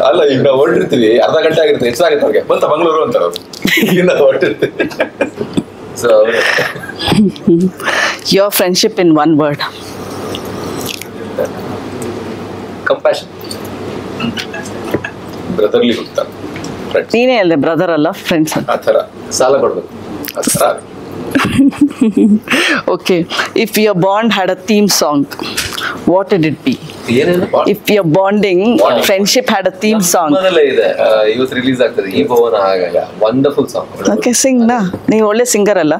ಅಲ್ಲ, ಈಗ ನಾವು ಹೊರಟಿರ್ತೀವಿ, ಅರ್ಧ ಗಂಟೆ ಆಗಿರುತ್ತೆ, ಹೆಚ್ಚಾಗುತ್ತೆ ಅವ್ರಿಗೆ, ಬಂತ ಮಂಗ್ಳೂರು ಅಂತಾರೆ ಅವ್ರು. ಇಲ್ಲಿಂದ ಹೊರಟಿರ್ತೀವಿ. So Your friendship in one word. Compassion. Brotherly ಹೋಗ್ತಾರೆ ಫ್ರೆಂಡ್ಸ್, ನೀನೇ ಅಲ್ಲೇ ಬ್ರದರ್ ಅಲ್ಲ ಫ್ರೆಂಡ್ಸ್. ಆ ಥರ ಸಾಲ ಕೊಡ್ಬೇಕು. ಆ ಥರ. Okay. If your bond had a theme song, what would it be? ಏನೇನು If your bonding friendship had a theme song. ನಮ್ಮದಲ್ಲೇ ಇದೆ, ಇವತ್ತು ರಿಲೀಸ್ ಆಗ್ತದೆ ಈ ಭವನ ಆಗಾಗ. Wonderful song. Okay, sing ನಾ. ನೀವು ಒಳ್ಳೆ ಸಿಂಗರ್ ಅಲ್ಲ?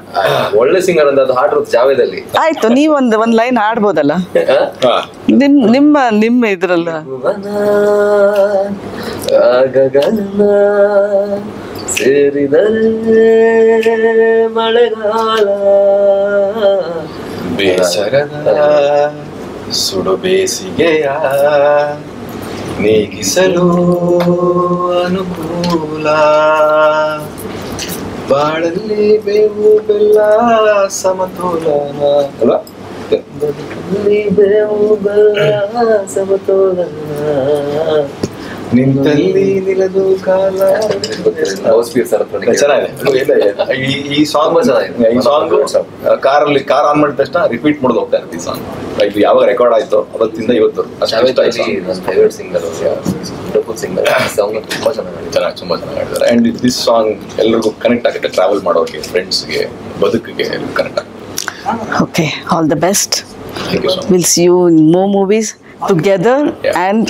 ಒಳ್ಳೆ ಸಿಂಗರ್ ಅಂತ ಅದು ಹಾಡಿರೋದು ಜಾವೇದಲ್ಲಿ. ಆಯ್ತು, ನೀವು ಒಂದ್ ಲೈನ್ ಹಾಡ್ಬೋದಲ್ಲ ಹಾ, ನಿಮ್ಮ ಇದ್ರಲ್ಲ. ಗಗನ ಸೇರಿದರೆ ಮಳೆಗಾಲ, ಬೇಸರದ ಸುಡು ಬೇಸಿಗೆಯ ನೀಗಿಸಲು ಅನುಕೂಲ, ಬಾಳಲ್ಲಿ ಬೇವು ಬೆಲ್ಲ ಸಮತೋಲನ ಅಲ್ವಾ? ಬದುಕಲ್ಲಿ ಬೇವು ಬೆಲ್ಲ ಸಮತೋಲನ, ನಿಂತಲ್ಲಿ ನಿಲ್ಲದು ಕಾಲ. ಚೆನ್ನಾಗಿದೆ ಈ ಸಾಂಗ್. ಈ ಸಾಂಗ್ ಕಾರ್ ಆನ್ ಮಾಡಿದ ತಕ್ಷಣ ರಿಪೀಟ್ ಮಾಡೋದು ಹೋಗ್ತಾ ಇರುತ್ತೆ ಈ ಸಾಂಗ್. ಇದು ಯಾವಾಗ ರೆಕಾರ್ಡ್ ಆಯ್ತು ಅವತ್ತಿಂದ ಇವತ್ತು ನನ್ನ favourite singer, wonderful singer. Song ತುಂಬಾ ಚೆನ್ನಾಗಿ ತುಂಬಾ ಚೆನ್ನಾಗಿ ಮಾಡಿದ್ದಾರೆ. ಅಂಡ್ ದಿಸ್ ಸಾಂಗ್ ಎಲ್ರಿಗೂ ಕನೆಕ್ಟ್ ಆಗುತ್ತೆ, ಟ್ರಾವೆಲ್ ಮಾಡೋರಿಗೆ, ಫ್ರೆಂಡ್ಸ್ಗೆ, ಬದುಕಿಗೆ ಕನೆಕ್ಟ್ ಆಗುತ್ತೆ. Okay, all the best. Thank you so much. We'll see you in more movies together and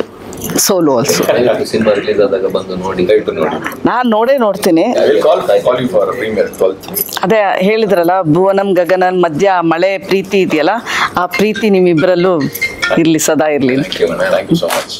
solo also. Cinema release ಆದಾಗ ಬಂದು ನೋಡಿ. ದಯವಿಟ್ಟು ನೋಡಿ. ನಾನು ನೋಡ್ತೀನಿ. I will call you for premiere 12th. ಅದೇ ಹೇಳಿದ್ರಲ್ಲ, ಭುವನಂ ಗಗನನ್ ಮಧ್ಯ ಮಳೆ ಪ್ರೀತಿ ಇದೆಯಲ್ಲ, ಆ ಪ್ರೀತಿ ನಿಮ್ಮಿಬ್ಬರಲ್ಲೂ ಇರ್ಲಿ, ಸದಾ ಇರ್ಲಿ. Thank you so much.